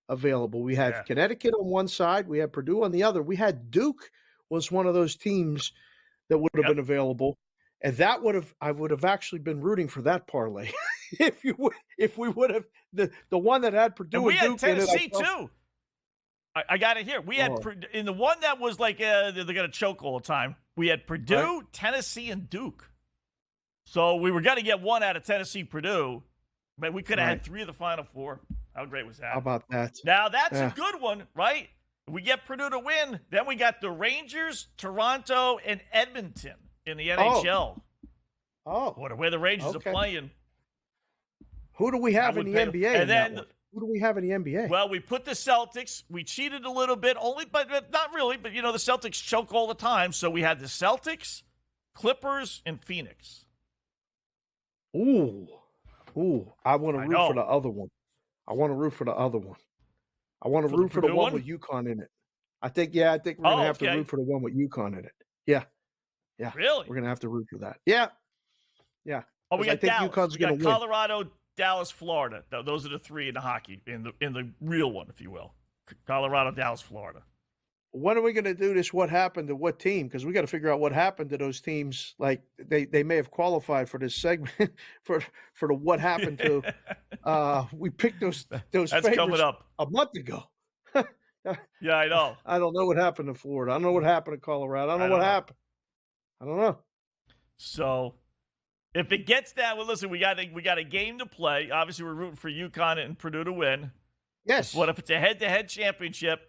available. We had Connecticut on one side. We had Purdue on the other. We had Duke was one of those teams that would have been available. And I would have actually been rooting for that parlay if we would have the one that had Purdue and we had Duke Tennessee in it, too. I got it here. We had in the one that was like they're going to choke all the time. We had Purdue, Tennessee, and Duke. So we were going to get 1 out of Tennessee, Purdue, but we could have had 3 of the Final 4. How great was that? How about that? Now, that's a good one, right? We get Purdue to win. Then we got the Rangers, Toronto, and Edmonton in the NHL. What where the Rangers are playing. Who do we have in the NBA? And then who do we have in the NBA? Well, we put the Celtics. We cheated a little bit, but not really. But, the Celtics choke all the time. So we had the Celtics, Clippers, and Phoenix. Ooh. I want to root for the other one. I want to root for the one with UConn in it. I think we're going to have to root for the one with UConn in it. Yeah. Yeah. Really? We're going to have to root for that. Yeah. Yeah. Oh, we got I think Dallas. UConn's We got going to win. Colorado, Dallas, Florida. Those are the three in the hockey, in the real one, if you will. Colorado, Dallas, Florida. When are we going to do this? What happened to what team? Because we got to figure out what happened to those teams. Like they may have qualified for this segment for the what happened to. We picked those That's favorites coming up a month ago. Yeah, I know. I don't know what happened to Florida. I don't know what happened to Colorado. I don't know what happened. I don't know. So if it gets down, well, listen, we got a game to play. Obviously, we're rooting for UConn and Purdue to win. Yes. But if it's a head-to-head championship,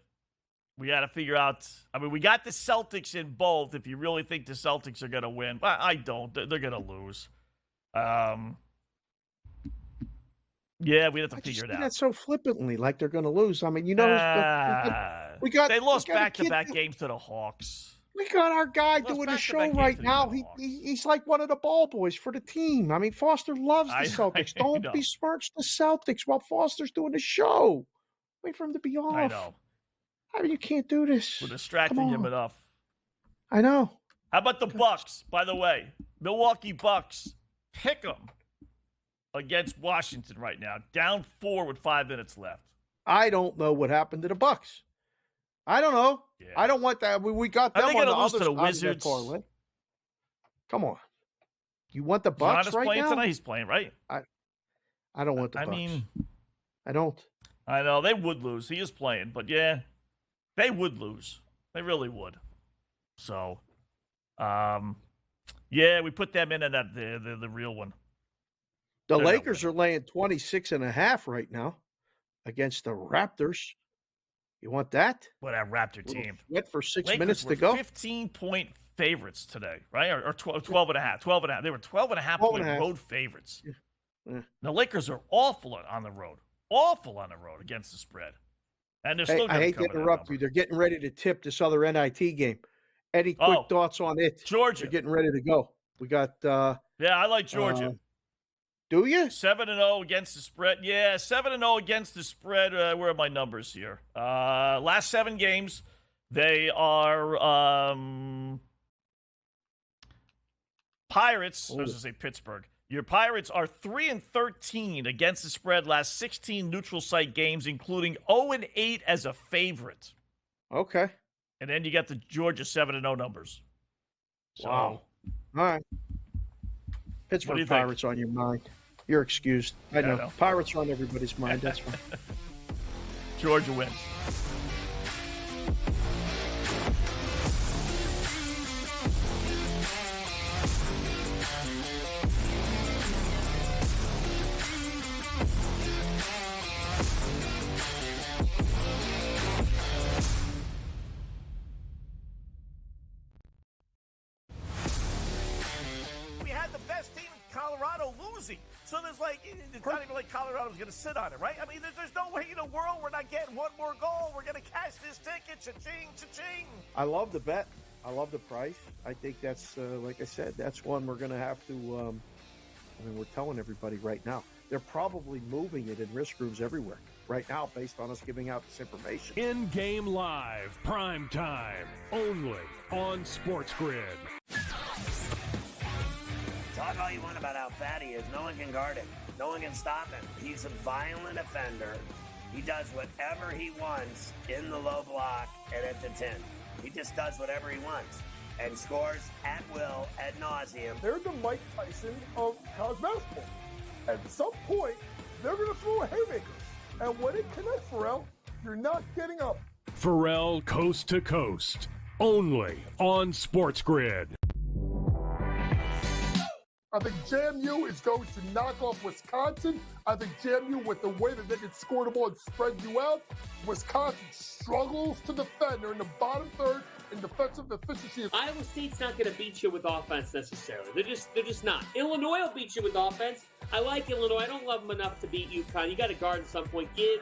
we got to figure out. I mean, we got the Celtics in both. If you really think the Celtics are going to win, but I don't. They're going to lose. Yeah, we have to figure it out. That so flippantly, like they're going to lose. I mean, you know, they lost back-to-back games to the Hawks. We got our guy doing a show right now. He's like one of the ball boys for the team. I mean, Foster loves the Celtics. Don't besmirch the Celtics while Foster's doing the show. Wait for him to be off. I know. I mean, you can't do this. We're distracting him enough. I know. How about the Bucks, by the way? Milwaukee Bucks, pick them against Washington right now. Down 4 with 5 minutes left. I don't know what happened to the Bucks. I don't know. Yeah. I don't want that. We got them on the other side of the Wizards. Come on. You want the Bucks Giannis right playing now? Tonight? He's playing, right? I don't want the Bucks. I don't. I know. They would lose. He is playing. But, yeah, they would lose. They really would. So, yeah, we put them in that the real one. The Lakers are laying 26.5 right now against the Raptors. You want that? What, that Raptor team? Wet for 6 Lakers minutes were to go. 15-point favorites today, right? Or 12.5. 12.5. They were 12.5-point road favorites. Yeah. The Lakers are awful on the road. Awful on the road against the spread. And they're still I hate to interrupt you. They're getting ready to tip this other NIT game. Any quick thoughts on it? Georgia. They're getting ready to go. We got yeah, I like Georgia. Do you? 7-0 against the spread. Yeah, 7-0 against the spread. Where are my numbers here? Last 7 games, they are Pirates. I was going to say Pittsburgh. Your Pirates are 3-13 against the spread last 16 neutral site games, including 0-8 as a favorite. Okay. And then you got the Georgia 7-0 numbers. So, wow. All right. Pittsburgh Pirates on your mind. You're excused. I know. Pirates are on everybody's mind. That's fine. Georgia wins. Colorado losing. So there's it's not even like Colorado's going to sit on it, right? I mean, there's no way in the world we're not getting one more goal. We're going to cash this ticket. Cha-ching, cha-ching. I love the bet. I love the price. I think that's, like I said, that's one we're going to have to, I mean, we're telling everybody right now. They're probably moving it in risk rooms everywhere right now based on us giving out this information. InGame Live, prime time, only on SportsGrid. Talk all you want about how fat he is. No one can guard him. No one can stop him. He's a violent offender. He does whatever he wants in the low block and at the 10. He just does whatever he wants and scores at will, ad nauseum. They're the Mike Tyson of college basketball. At some point, they're going to throw a haymaker. And when it connects, Pharrell, you're not getting up. Pharrell Coast to Coast, only on SportsGrid. I think JMU is going to knock off Wisconsin. I think JMU, with the way that they can score the ball and spread you out, Wisconsin struggles to defend. They're in the bottom third in defensive efficiency. Iowa State's not going to beat you with offense necessarily. They're just not. Illinois will beat you with offense. I like Illinois. I don't love them enough to beat UConn. You got to guard at some point. Give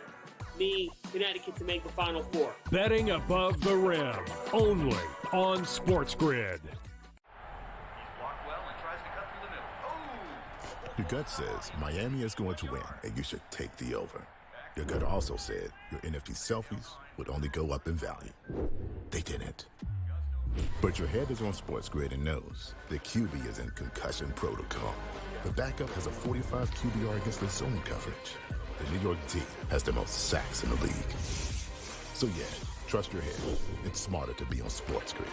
me Connecticut to make the Final Four. Betting above the rim, only on SportsGrid. Your gut says Miami is going to win, and you should take the over. Your gut also said your NFT selfies would only go up in value. They didn't. But your head is on SportsGrid and knows the QB is in concussion protocol. The backup has a 45 QBR against the zone coverage. The New York D has the most sacks in the league. So yeah, trust your head. It's smarter to be on SportsGrid.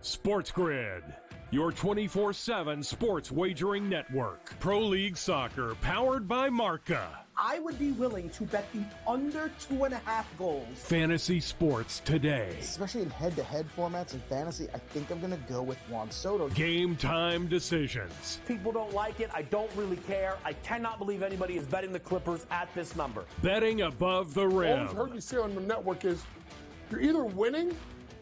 SportsGrid, your 24/7 sports wagering network. Pro League Soccer, powered by Marca. I would be willing to bet the under 2.5 goals. Fantasy sports today. Especially in head-to-head formats in fantasy, I think I'm going to go with Juan Soto. Game time decisions. People don't like it. I don't really care. I cannot believe anybody is betting the Clippers at this number. Betting above the All rim. I've heard you say on the network is you're either winning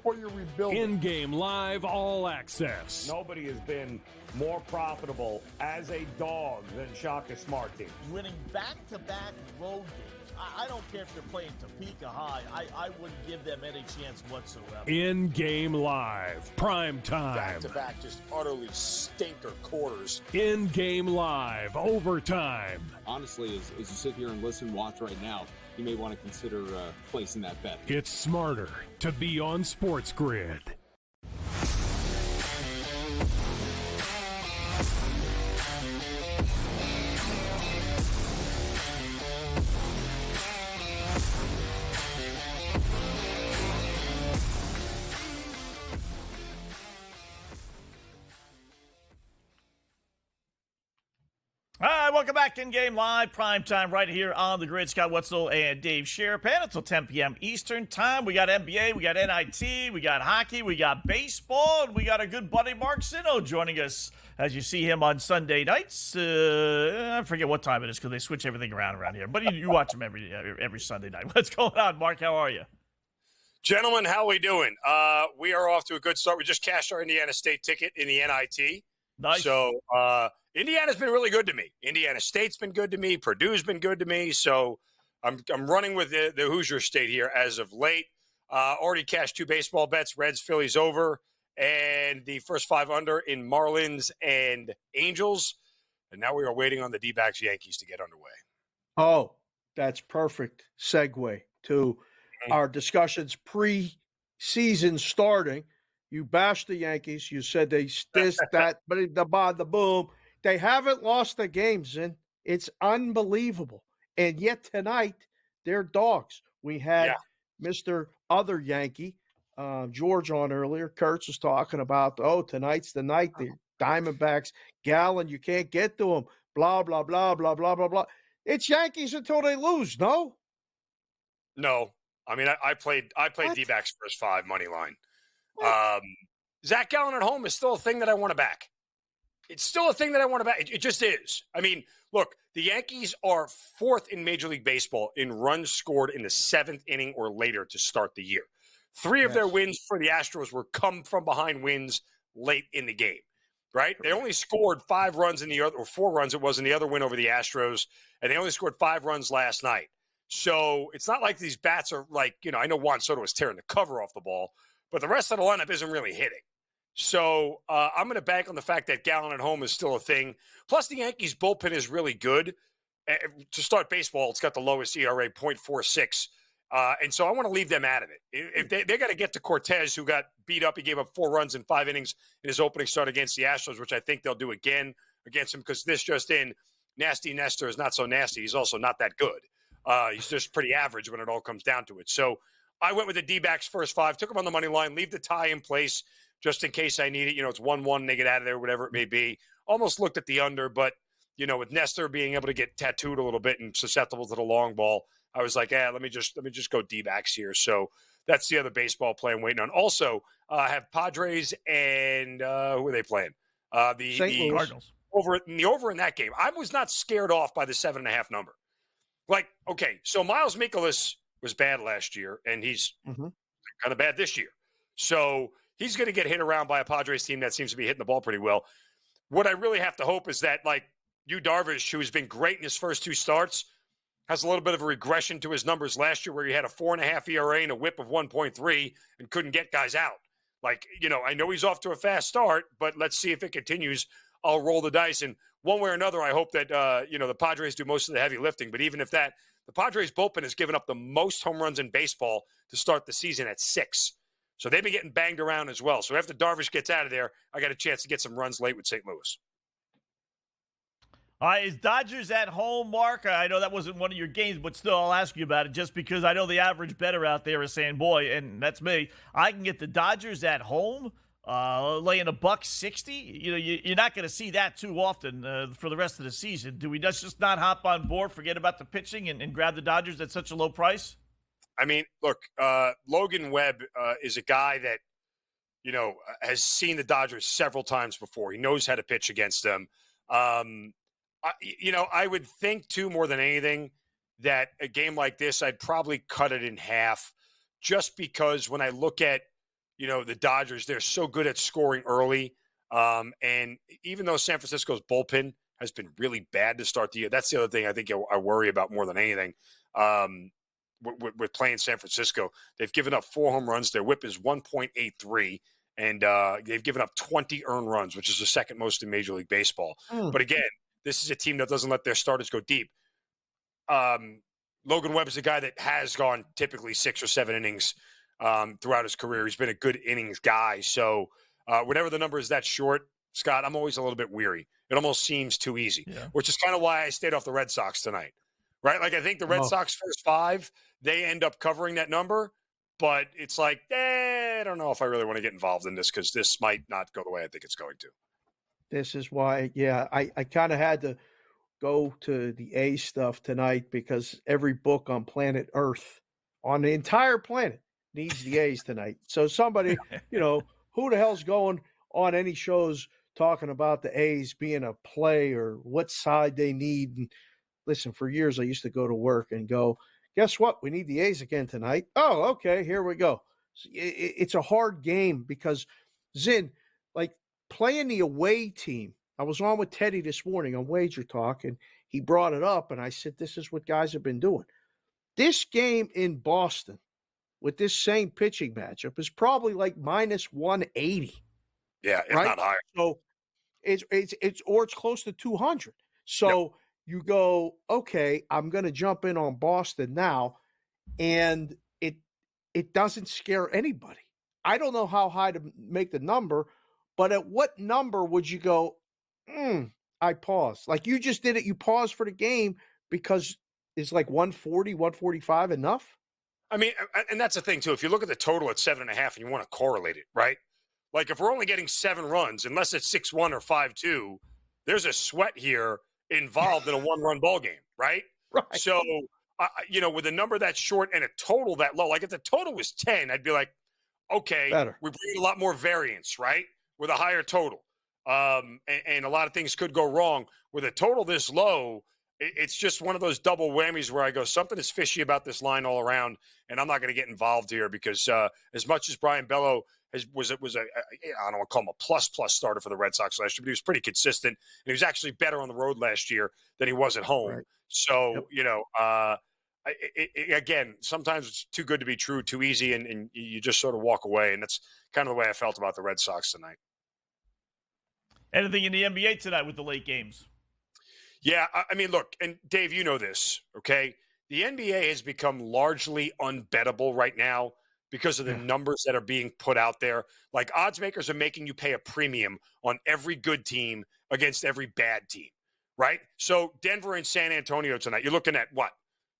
or you're rebuilding. In-game live all access. Nobody has been more profitable as a dog than Shaka Smart team. Winning back-to-back road games. I don't care if they're playing Topeka High. I wouldn't give them any chance whatsoever. In-game live, prime time. Back-to-back, just utterly stinker quarters. In-game live, overtime. Honestly, as you sit here and listen, watch right now, you may want to consider placing that bet. It's smarter to be on SportsGrid. All right, welcome back. In-game live, prime time right here on the grid. Scott Wetzel and Dave Sharapan until 10 p.m. Eastern time. We got NBA, we got NIT, we got hockey, we got baseball, and we got a good buddy, Mark Sino, joining us as you see him on Sunday nights. I forget what time it is because they switch everything around here. But you watch him every Sunday night. What's going on, Mark? How are you? Gentlemen, how we doing? We are off to a good start. We just cashed our Indiana State ticket in the NIT. Nice. So Indiana's been really good to me. Indiana State's been good to me. Purdue's been good to me. So I'm running with the Hoosier State here as of late. Already cashed 2 baseball bets, Reds, Phillies over, and the first 5 under in Marlins and Angels. And now we are waiting on the D-backs Yankees to get underway. Oh, that's perfect segue to our discussions pre-season starting. You bashed the Yankees. You said they this, that, but the boom. They haven't lost a game, Zin. It's unbelievable. And yet tonight, they're dogs. We had Mr. Other Yankee, George, on earlier. Kurtz was talking about, tonight's the night. The Diamondbacks, Gallen, you can't get to them. Blah, blah, blah, blah, blah, blah, blah. It's Yankees until they lose, no? No. I mean, I played D-backs first 5 money line. Zach Gallen at home is still a thing that I want to back. It's still a thing that I want to back. It just is. I mean, look, the Yankees are 4th in Major League Baseball in runs scored in the 7th inning or later to start the year. 3 of their wins for the Astros were come from behind wins late in the game, right? They only scored 5 runs in the other, or 4 runs it was in the other win over the Astros, and they only scored 5 runs last night. So it's not like these bats are like, I know Juan Soto was tearing the cover off the ball, but the rest of the lineup isn't really hitting. So I'm going to bank on the fact that Gallen at home is still a thing. Plus, the Yankees' bullpen is really good. To start baseball, it's got the lowest ERA, 0.46. And so I want to leave them out of it. If they got to get to Cortez, who got beat up. He gave up 4 runs in 5 innings in his opening start against the Astros, which I think they'll do again against him because this just in, Nasty Nestor is not so nasty. He's also not that good. He's just pretty average when it all comes down to it. So I went with the D-backs first 5, took them on the money line, leave the tie in place just in case I need it. It's 1-1, and they get out of there, whatever it may be. Almost looked at the under, but, with Nestor being able to get tattooed a little bit and susceptible to the long ball, I was like, let me just go D-backs here. So that's the other baseball play I'm waiting on. Also, have Padres and who are they playing? The Cardinals. Over in that game. I was not scared off by the 7.5 number. Like, okay, so Miles Mikolas was bad last year, and he's kind of bad this year. So he's going to get hit around by a Padres team that seems to be hitting the ball pretty well. What I really have to hope is that, Yu Darvish, who's been great in his first 2 starts, has a little bit of a regression to his numbers last year where he had a 4.5 ERA and a whip of 1.3 and couldn't get guys out. I know he's off to a fast start, but let's see if it continues. I'll roll the dice. And one way or another, I hope that, the Padres do most of the heavy lifting. But even if that, the Padres bullpen has given up the most home runs in baseball to start the season at 6. So they've been getting banged around as well. So after Darvish gets out of there, I got a chance to get some runs late with St. Louis. Is Dodgers at home, Mark? I know that wasn't one of your games, but still, I'll ask you about it just because I know the average bettor out there is saying, boy, and that's me, I can get the Dodgers at home laying $160. You're not going to see that too often for the rest of the season. Do we just not hop on board, forget about the pitching, and grab the Dodgers at such a low price? I mean, look, Logan Webb is a guy that, has seen the Dodgers several times before. He knows how to pitch against them. I would think, too, more than anything, that a game like this, I'd probably cut it in half just because when I look at, the Dodgers, they're so good at scoring early. And even though San Francisco's bullpen has been really bad to start the year, that's the other thing I think I worry about more than anything. With playing San Francisco, they've given up 4 home runs. Their whip is 1.83, and they've given up 20 earned runs, which is the second most in Major League Baseball. But again, this is a team that doesn't let their starters go deep. Logan Webb is a guy that has gone typically 6 or 7 innings throughout his career. He's been a good innings guy. So whenever the number is that short, Scott, I'm always a little bit weary. It almost seems too easy, which is kind of why I stayed off the Red Sox tonight. Right? Like, I think the Red Sox first 5, they end up covering that number. But it's like, I don't know if I really want to get involved in this because this might not go the way I think it's going to. This is why, I kind of had to go to the A stuff tonight because every book on planet Earth, on the entire planet, needs the A's tonight. So somebody, who the hell's going on any shows talking about the A's being a play or what side they need? And listen, for years I used to go to work and go, guess what? We need the A's again tonight. Oh, okay, here we go. It's a hard game because, Zin, like, playing the away team, I was on with Teddy this morning on Wager Talk, and he brought it up, and I said, this is what guys have been doing. This game in Boston with this same pitching matchup is probably like minus 180. Yeah, if not higher. So it's close to 200. So you go, okay, I'm going to jump in on Boston now, and it doesn't scare anybody. I don't know how high to make the number, but at what number would you go, I pause? Like you just did it. You pause for the game because it's like 140, 145 enough? I mean, and that's the thing, too. If you look at the total at 7.5 and you want to correlate it, right? Like if we're only getting 7 runs, unless it's 6-1 or 5-2, there's a sweat here involved in a 1-run ball game, right? Right. So, with a number that short and a total that low, like if the total was 10, I'd be like, okay, we bring a lot more variance, right? With a higher total. And a lot of things could go wrong. With a total this low, it's just one of those double whammies where I go, something is fishy about this line all around, and I'm not going to get involved here because as much as Brian Bello was I don't want to call him a plus starter for the Red Sox last year, but he was pretty consistent, and he was actually better on the road last year than he was at home. Right. So, again, sometimes it's too good to be true, too easy, and you just sort of walk away, and that's kind of the way I felt about the Red Sox tonight. Anything in the NBA tonight with the late games? Yeah, I mean, look, and Dave, you know this, okay? The NBA has become largely unbettable right now because of the numbers that are being put out there. Like, odds makers are making you pay a premium on every good team against every bad team, right? So Denver and San Antonio tonight, you're looking at what,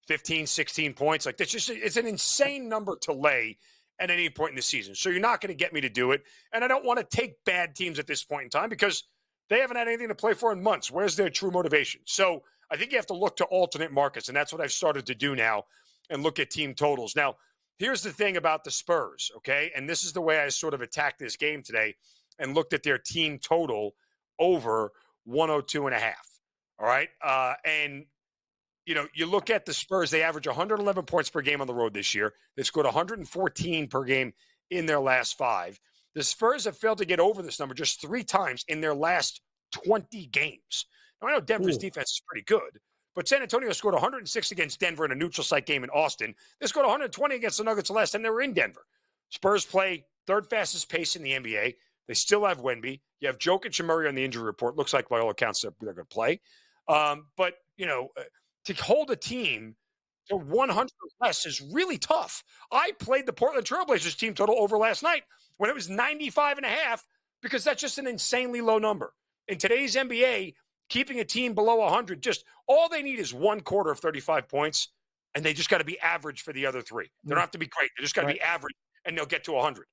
15, 16 points? Like, it's an insane number to lay at any point in the season. So you're not going to get me to do it. And I don't want to take bad teams at this point in time because they haven't had anything to play for in months. Where's their true motivation? So I think you have to look to alternate markets, and that's what I've started to do now and look at team totals. Now, here's the thing about the Spurs, okay? And this is the way I sort of attacked this game today and looked at their team total over 102.5, all right? And, you look at the Spurs, they average 111 points per game on the road this year. They scored 114 per game in their last 5. The Spurs have failed to get over this number just 3 times in their last 20 games. Now, I know Denver's defense is pretty good, but San Antonio scored 106 against Denver in a neutral site game in Austin. They scored 120 against the Nuggets the last time they were in Denver. Spurs play third fastest pace in the NBA. They still have Wemby. You have Jokic and Murray on the injury report. Looks like by all accounts they're going to play. But, to hold a team to 100 or less is really tough. I played the Portland Trailblazers team total over last night when it was 95.5 because that's just an insanely low number. In today's NBA, keeping a team below 100, just all they need is one quarter of 35 points, and they just got to be average for the other three. They don't have to be great. They just got to be average, and they'll get to 100,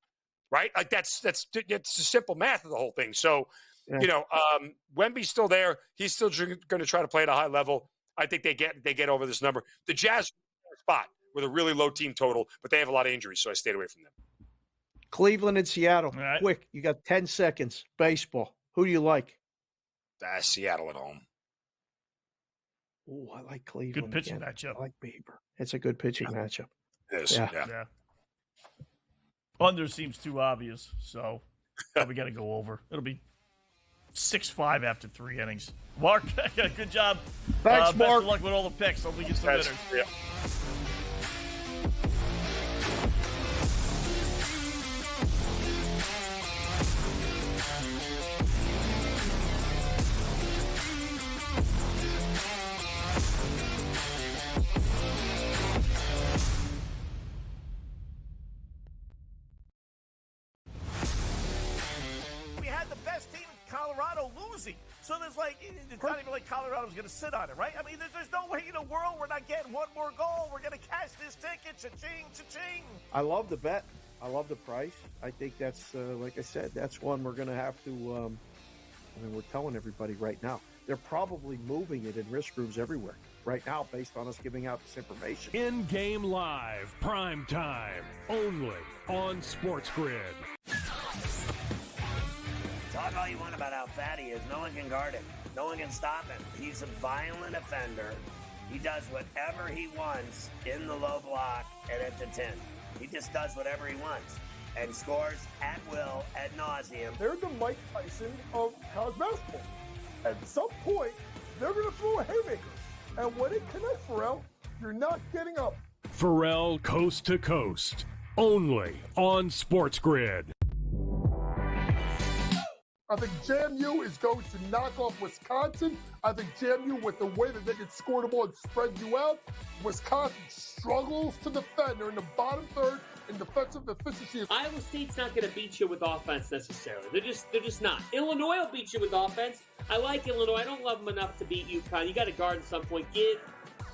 right? Like that's the simple math of the whole thing. So, Wemby's still there. He's still going to try to play at a high level. I think they get over this number. The Jazz spot with a really low team total, but they have a lot of injuries, so I stayed away from them. Cleveland and Seattle. Right. Quick, you got 10 seconds. Baseball. Who do you like? Seattle at home. Oh, I like Cleveland. Good pitching matchup. I like Bieber. It's a good pitching matchup. It is. Yeah. Under seems too obvious, so we got to go over. It'll be 6-5 after 3 innings. Mark, good job. Thanks, best Mark. of luck with all the picks. Hope we get some winners. Yeah. We had the best team in Colorado losing. So there's it's not even like Colorado's going to sit on it, right? I mean, there's no way in the world we're not getting one more goal. We're going to cash this ticket. Cha-ching, cha-ching. I love the bet. I love the price. I think that's, like I said, that's one we're going to have to, we're telling everybody right now. They're probably moving it in risk groups everywhere right now based on us giving out this information. InGame Live, prime time, only on SportsGrid. Talk all you want about how fat he is. No one can guard him. No one can stop him. He's a violent offender. He does whatever he wants in the low block and at the 10. He just does whatever he wants and scores at will, ad nauseum. They're the Mike Tyson of college basketball. At some point, they're going to throw a haymaker. And when it connects, Pharrell, you're not getting up. Pharrell Coast to Coast, only on SportsGrid. I think JMU is going to knock off Wisconsin. I think JMU, with the way that they can score the ball and spread you out, Wisconsin struggles to defend. They're in the bottom third in defensive efficiency. Iowa State's not going to beat you with offense necessarily. They're just not. Illinois will beat you with offense. I like Illinois. I don't love them enough to beat UConn. You got to guard at some point. Give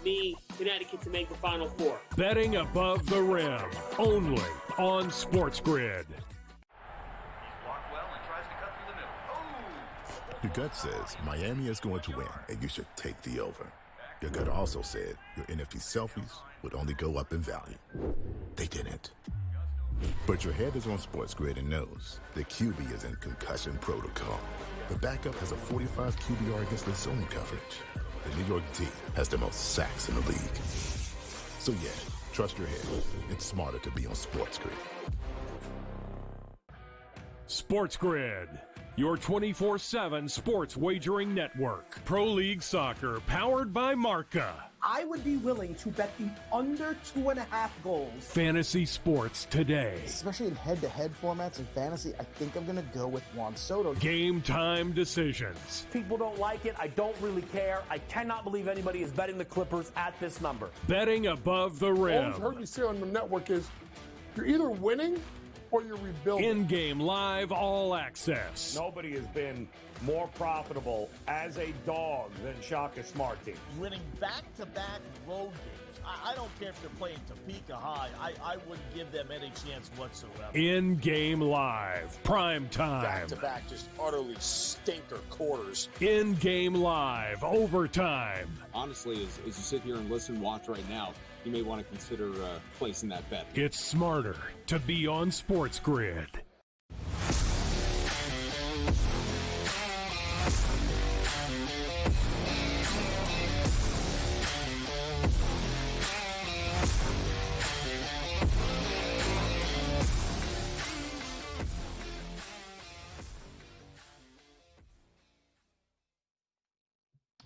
me Connecticut to make the Final Four. Betting above the rim, only on SportsGrid. Your gut says Miami is going to win, and you should take the over. Your gut also said your NFT selfies would only go up in value. They didn't. But your head is on SportsGrid and knows the QB is in concussion protocol. The backup has a 45 QBR against the zone coverage. The New York D has the most sacks in the league. So yeah, trust your head. It's smarter to be on SportsGrid. SportsGrid, your 24/7 sports wagering network. Pro League Soccer, powered by Marca. I would be willing to bet the under 2.5 goals. Fantasy sports today. Especially in head-to-head formats in fantasy, I think I'm going to go with Juan Soto. Game time decisions. People don't like it. I don't really care. I cannot believe anybody is betting the Clippers at this number. Betting above the All rim. I've heard you say on the network is you're either winning or you're rebuilding. InGame Live All Access. Nobody has been more profitable as a dog than Shaka Smart team. Winning back-to-back road games. I don't care if they're playing Topeka High. I wouldn't give them any chance whatsoever. InGame Live, prime time. Back-to-back, just utterly stinker quarters. InGame Live, overtime. Honestly, as you sit here and listen, watch right now, you may want to consider placing that bet. It's smarter to be on SportsGrid.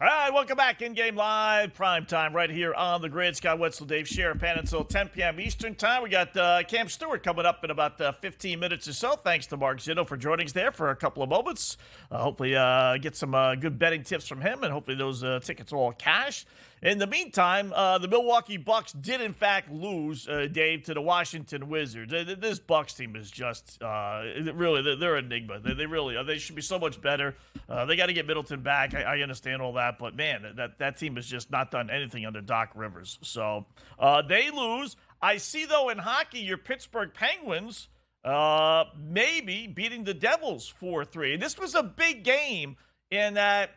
All right, welcome back. In-game live, prime time right here on the grid. Scott Wetzel, Dave Sharapan until 10 p.m. Eastern time. We got Cam Stewart coming up in about 15 minutes or so. Thanks to Mark Zito for joining us there for a couple of moments. Hopefully get some good betting tips from him, and hopefully those tickets are all cash. In the meantime, the Milwaukee Bucks did, in fact, lose, Dave, to the Washington Wizards. This Bucks team is just really, they're an enigma. They really are. They should be so much better. They got to get Middleton back. I understand all that, but man, that team has just not done anything under Doc Rivers. So they lose. I see, though, in hockey, your Pittsburgh Penguins maybe beating the Devils 4-3. This was a big game in that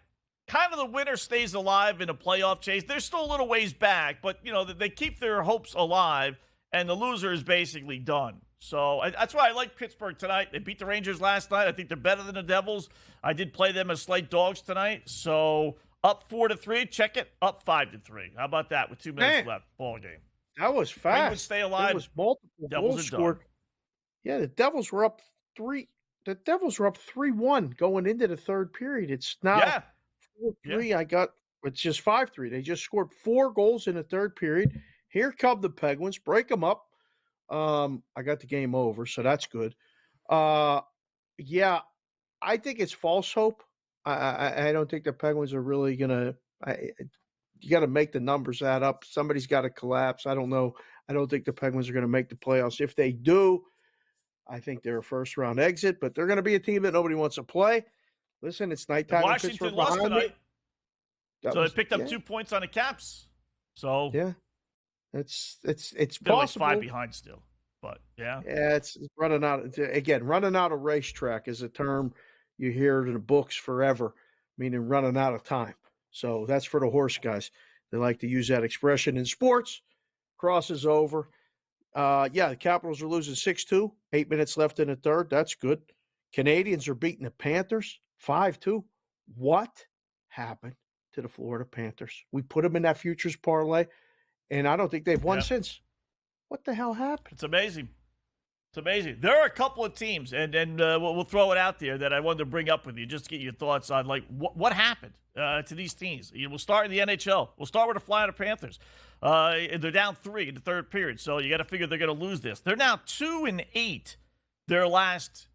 kind of the winner stays alive in a playoff chase. They're still a little ways back, but, they keep their hopes alive, and the loser is basically done. So that's why I like Pittsburgh tonight. They beat the Rangers last night. I think they're better than the Devils. I did play them as slight dogs tonight. So up 4-3. Check it. Up 5-3. How about that with 2 minutes left? Ball game. That was fast. Penguins stay alive. It was multiple Devils goals are scored. done. Yeah, the Devils were up 3. The Devils were up 3-1 going into the third period. It's now 4-3. It's just 5-3. They just scored 4 goals in the third period. Here come the Penguins. Break them up. I got the game over, so that's good. Yeah, I think it's false hope. I don't think the Penguins are really gonna. You got to make the numbers add up. Somebody's got to collapse. I don't know. I don't think the Penguins are going to make the playoffs. If they do, I think they're a first-round exit. But they're going to be a team that nobody wants to play. Listen, it's nighttime. Washington lost tonight, so they picked up 2 points on the Caps. So yeah. It's they're possible. like 5 behind still, but yeah, it's running out. Again, running out of racetrack is a term you hear in the books forever, meaning running out of time. So that's for the horse guys. They like to use that expression in sports. Crosses over. The Capitals are losing 6-2. 8 minutes left in the third. That's good. Canadians are beating the Panthers 5-2. What happened to the Florida Panthers? We put them in that futures parlay, and I don't think they've won since. What the hell happened? It's amazing. It's amazing. There are a couple of teams, and we'll throw it out there that I wanted to bring up with you just to get your thoughts on, like, what happened to these teams. We'll start in the NHL. We'll start with the Florida Panthers. They're down 3 in the third period, so you got to figure they're going to lose this. They're now 2-8 their last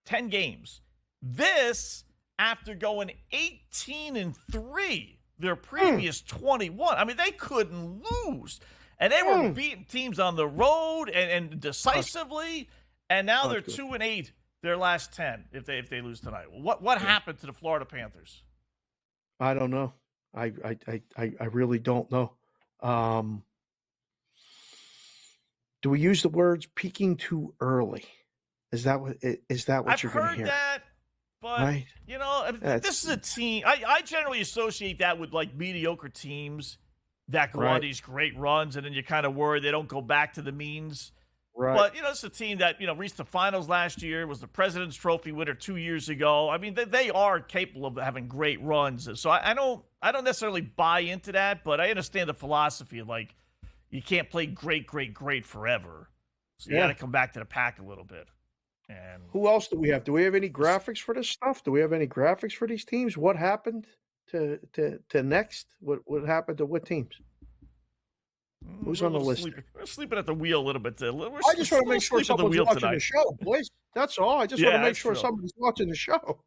10 games. This after going 18-3 their previous 21. I mean, they couldn't lose. And they were beating teams on the road and decisively, and now they're 2-8 their last 10 if they lose tonight. What happened to the Florida Panthers? I don't know. I really don't know. Do we use the words peaking too early? Is that what you're going to hear? I've heard that, but right? This is a team. I generally associate that with like mediocre teams that go on these great runs, and then you're kind of worried they don't go back to the means. Right. But, it's a team that, reached the finals last year, was the President's Trophy winner 2 years ago. I mean, they are capable of having great runs. So I don't necessarily buy into that, but I understand the philosophy. Like, you can't play great forever. So you got to come back to the pack a little bit. And who else do we have? Do we have any graphics for this stuff? Do we have any graphics for these teams? What happened to next? What happened to what teams? Who's on the list? We're sleeping at the wheel a little bit. I just want to make sure someone's watching the show, boys. That's all. I just want to make sure somebody's watching the show.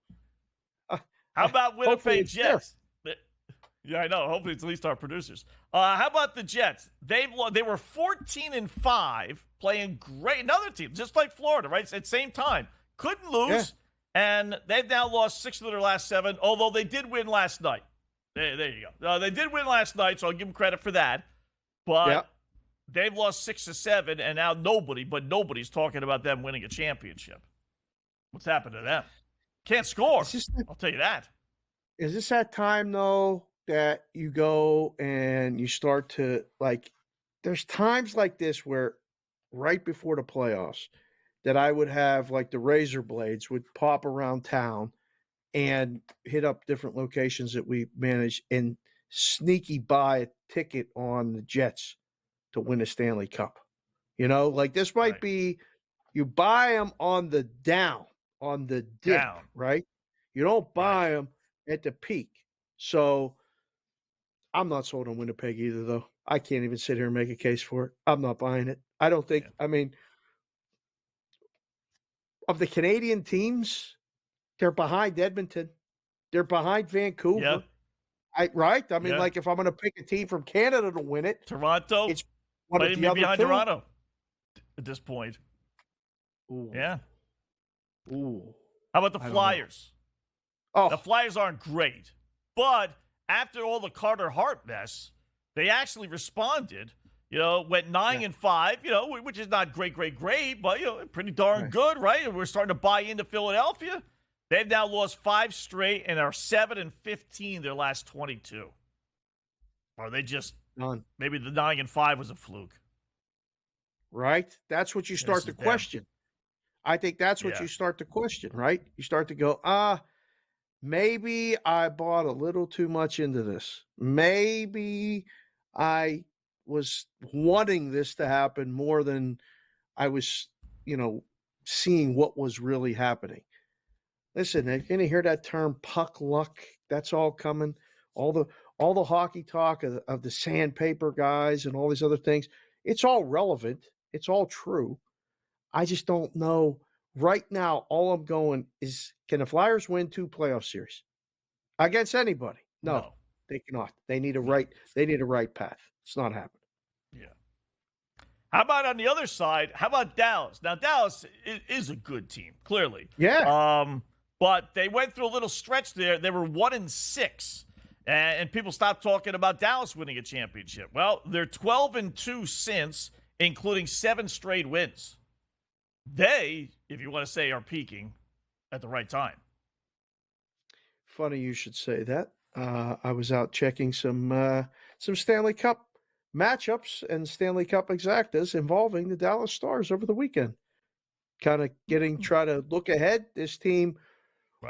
How about Winnipeg Jets? Yeah, I know. Hopefully, it's at least our producers. How about the Jets? They were 14-5, playing great. Another team, just like Florida, right? At the same time, couldn't lose, and they've now lost 6 of their last 7. Although they did win last night. There you go. They did win last night, so I'll give them credit for that. But they've lost 6 of 7, and now nobody's talking about them winning a championship. What's happened to them? Can't score. I'll tell you that. Is this that time, though, that you go and you start to, like, there's times like this where right before the playoffs that I would have, like, the razor blades would pop around town and hit up different locations that we manage and sneaky buy a ticket on the Jets to win a Stanley Cup. Like this might be, you buy them on the down, on the dip, right? You don't buy them at the peak. So I'm not sold on Winnipeg either, though. I can't even sit here and make a case for it. I'm not buying it. I don't think. I mean, of the Canadian teams, they're behind Edmonton. They're behind Vancouver. Right? I mean, like if I'm going to pick a team from Canada to win it, Toronto, it's one might of even the be other behind two. Toronto at this point. Ooh. Yeah. Ooh. How about the I don't know. Flyers? Oh. The Flyers aren't great, but after all the Carter Hart mess, they actually responded. Went 9-5. Which is not great, but pretty darn good, right? And we're starting to buy into Philadelphia. They've now lost 5 straight and are 7-15 their last 22. Or they just maybe the 9-5 was a fluke, right? That's what you start to question. I think that's what you start to question, right? You start to go, maybe I bought a little too much into this. Maybe I was wanting this to happen more than I was, seeing what was really happening. Listen, you're going to hear that term puck luck. That's all coming. All the hockey talk of the sandpaper guys and all these other things. It's all relevant. It's all true. I just don't know. Right now, all I'm going is, can the Flyers win 2 playoff series against anybody? No, they cannot. They need a right path. It's not happening. Yeah. How about on the other side? How about Dallas? Now, Dallas is a good team, clearly. Yeah. But they went through a little stretch there. They were 1-6, and people stopped talking about Dallas winning a championship. Well, they're 12-2 since, including 7 straight wins. They, if you want to say, are peaking at the right time. Funny you should say that. I was out checking some Stanley Cup matchups and Stanley Cup exactas involving the Dallas Stars over the weekend. Kind of try to look ahead. This team,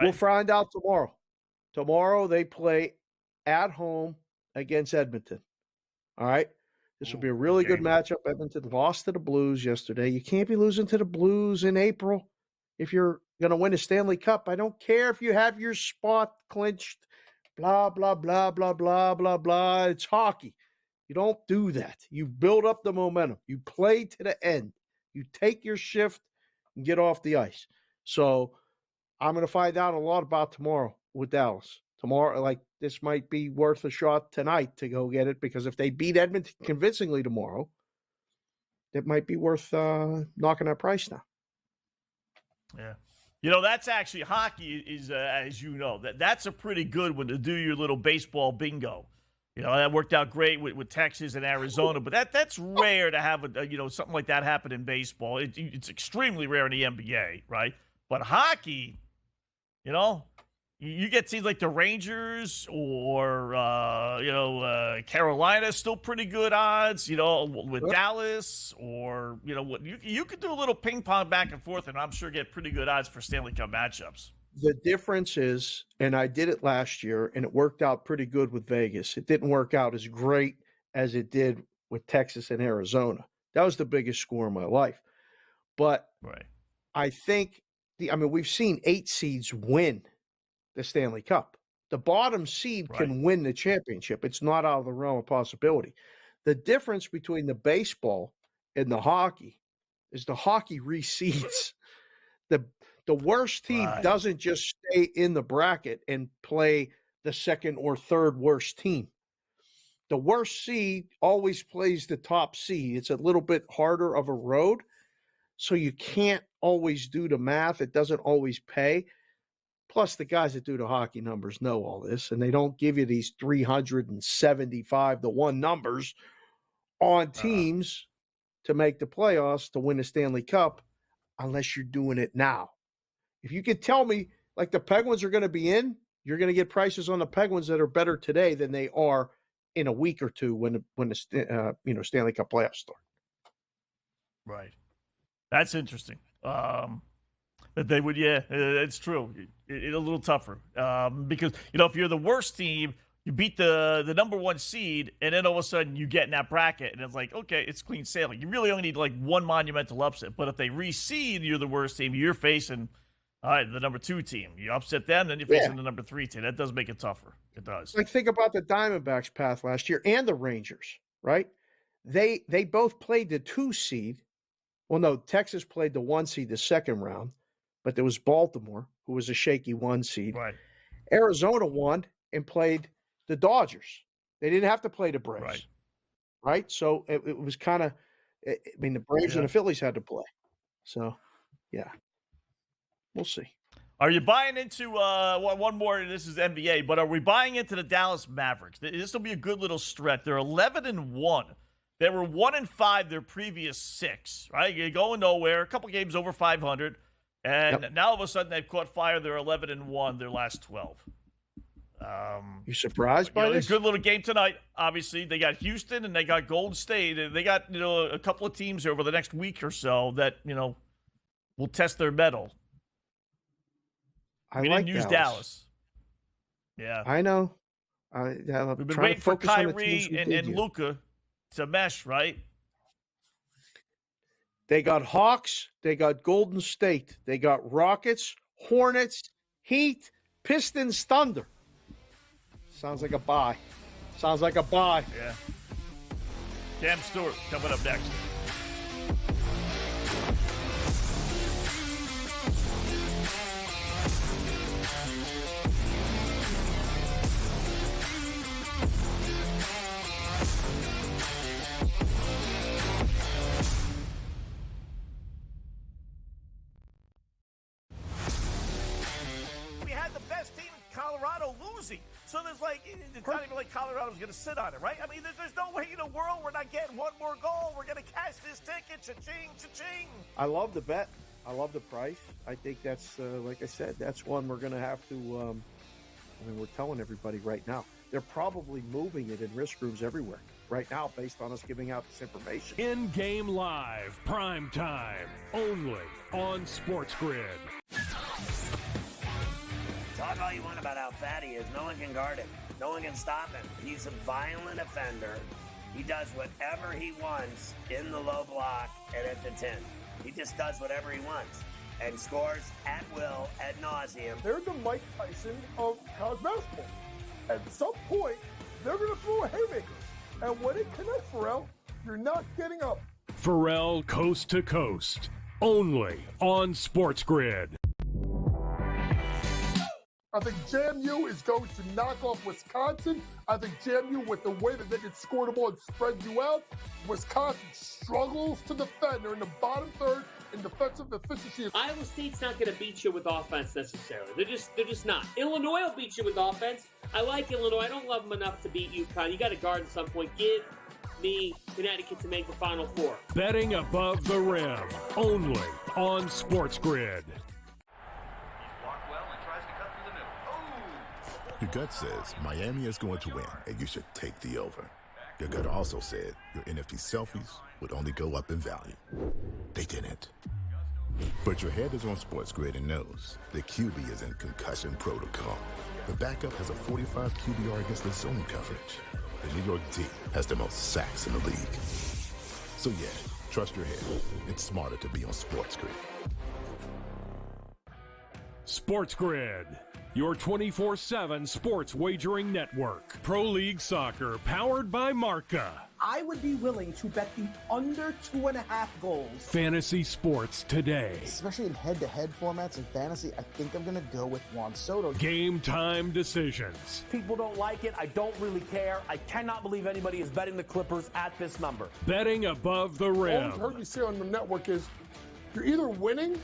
we'll find out tomorrow. Tomorrow they play at home against Edmonton. All right. This will be a really good matchup. Edmonton lost to the Blues yesterday. You can't be losing to the Blues in April if you're going to win a Stanley Cup. I don't care if you have your spot clinched, blah, blah, blah, blah, blah, blah, blah. It's hockey. You don't do that. You build up the momentum. You play to the end. You take your shift and get off the ice. So I'm going to find out a lot about tomorrow with Dallas. Tomorrow, this might be worth a shot tonight to go get it, because if they beat Edmonton convincingly tomorrow, it might be worth knocking that price down. Yeah. That's actually hockey is, as you know, that's a pretty good one to do your little baseball bingo. That worked out great with Texas and Arizona, but that's rare to have something like that happen in baseball. It's extremely rare in the NBA, right? But hockey, you get teams like the Rangers or Carolina, still pretty good odds. With Dallas, or you could do a little ping pong back and forth, and I'm sure get pretty good odds for Stanley Cup matchups. The difference is, and I did it last year, and it worked out pretty good with Vegas. It didn't work out as great as it did with Texas and Arizona. That was the biggest score in my life. But I think, we've seen 8 seeds win the Stanley Cup. The bottom seed can win the championship. It's not out of the realm of possibility. The difference between the baseball and the hockey is the hockey reseeds. The worst team doesn't just stay in the bracket and play the second or third worst team. The worst seed always plays the top seed. It's a little bit harder of a road, so you can't always do the math. It doesn't always pay. Plus, the guys that do the hockey numbers know all this, and they don't give you these 375-1 numbers on teams to make the playoffs to win the Stanley Cup unless you're doing it now. If you could tell me, the Penguins are going to be in, you're going to get prices on the Penguins that are better today than they are in a week or two when the Stanley Cup playoffs start. Right. That's interesting. That they would, it's true. It's a little tougher because if you're the worst team, you beat the number 1 seed, and then all of a sudden you get in that bracket, and it's like, okay, it's clean sailing. You really only need one monumental upset. But if they reseed, you're the worst team. You're facing, All right, the number 2 team. You upset them, then you're facing the number 3 team. That does make it tougher. It does. Like, think about the Diamondbacks' path last year and the Rangers, right? They both played the 2 seed. Well, no, Texas played the 1 seed the second round, but there was Baltimore, who was a shaky 1 seed. Right. Arizona won and played the Dodgers. They didn't have to play the Braves. Right? So it was kind of, I mean, the Braves and the Phillies had to play. So, yeah. We'll see. Are you buying into one more? This is NBA, but are we buying into the Dallas Mavericks? This will be a good little stretch. They're 11-1. They were 1-5 their previous 6. Right, you're going nowhere. A couple games over 500, and now all of a sudden they've caught fire. They're 11-1 their last 12. You surprised by this? A good little game tonight. Obviously, they got Houston and they got Golden State, and they got a couple of teams over the next week or so that will test their mettle. We didn't use Dallas. Yeah. I know. We've been waiting for Kyrie and Luka to mesh, right? They got Hawks. They got Golden State. They got Rockets, Hornets, Heat, Pistons, Thunder. Sounds like a bye. Yeah. Cam Stewart coming up next. Colorado losing. So there's it's not even like Colorado's going to sit on it, right? I mean, there's no way in the world we're not getting one more goal. We're going to cash this ticket. Cha-ching, cha-ching. I love the bet. I love the price. I think that's, like I said, that's one we're going to have to, we're telling everybody right now. They're probably moving it in risk rooms everywhere right now based on us giving out this information. InGame Live, prime time, only on SportsGrid. Talk all you want about how fat he is. No one can guard him. No one can stop him. He's a violent offender. He does whatever he wants in the low block and at the 10. He just does whatever he wants and scores at will, ad nauseum. They're the Mike Tyson of college basketball. At some point, they're going to throw a haymaker. And when it connects, Pharrell, you're not getting up. Pharrell Coast to Coast, only on SportsGrid. I think JMU is going to knock off Wisconsin. I think JMU, with the way that they can score the ball and spread you out, Wisconsin struggles to defend. They're in the bottom third in defensive efficiency. Iowa State's not going to beat you with offense necessarily. They're just not. Illinois will beat you with offense. I like Illinois. I don't love them enough to beat UConn. You got to guard at some point. Give me Connecticut to make the Final Four. Betting above the rim, only on SportsGrid. Your gut says Miami is going to win, and you should take the over. Your gut also said your NFT selfies would only go up in value. They didn't. But your head is on SportsGrid and knows the QB is in concussion protocol. The backup has a 45 QBR against the zone coverage. The New York D has the most sacks in the league. So yeah, trust your head. It's smarter to be on SportsGrid. SportsGrid, your 24/7 sports wagering network. Pro League Soccer, powered by Marca. I would be willing to bet the under 2.5 goals. Fantasy sports today. Especially in head-to-head formats in fantasy, I think I'm going to go with Juan Soto. Game time decisions. People don't like it. I don't really care. I cannot believe anybody is betting the Clippers at this number. Betting above the rim. All I've heard you say on the network is you're either winning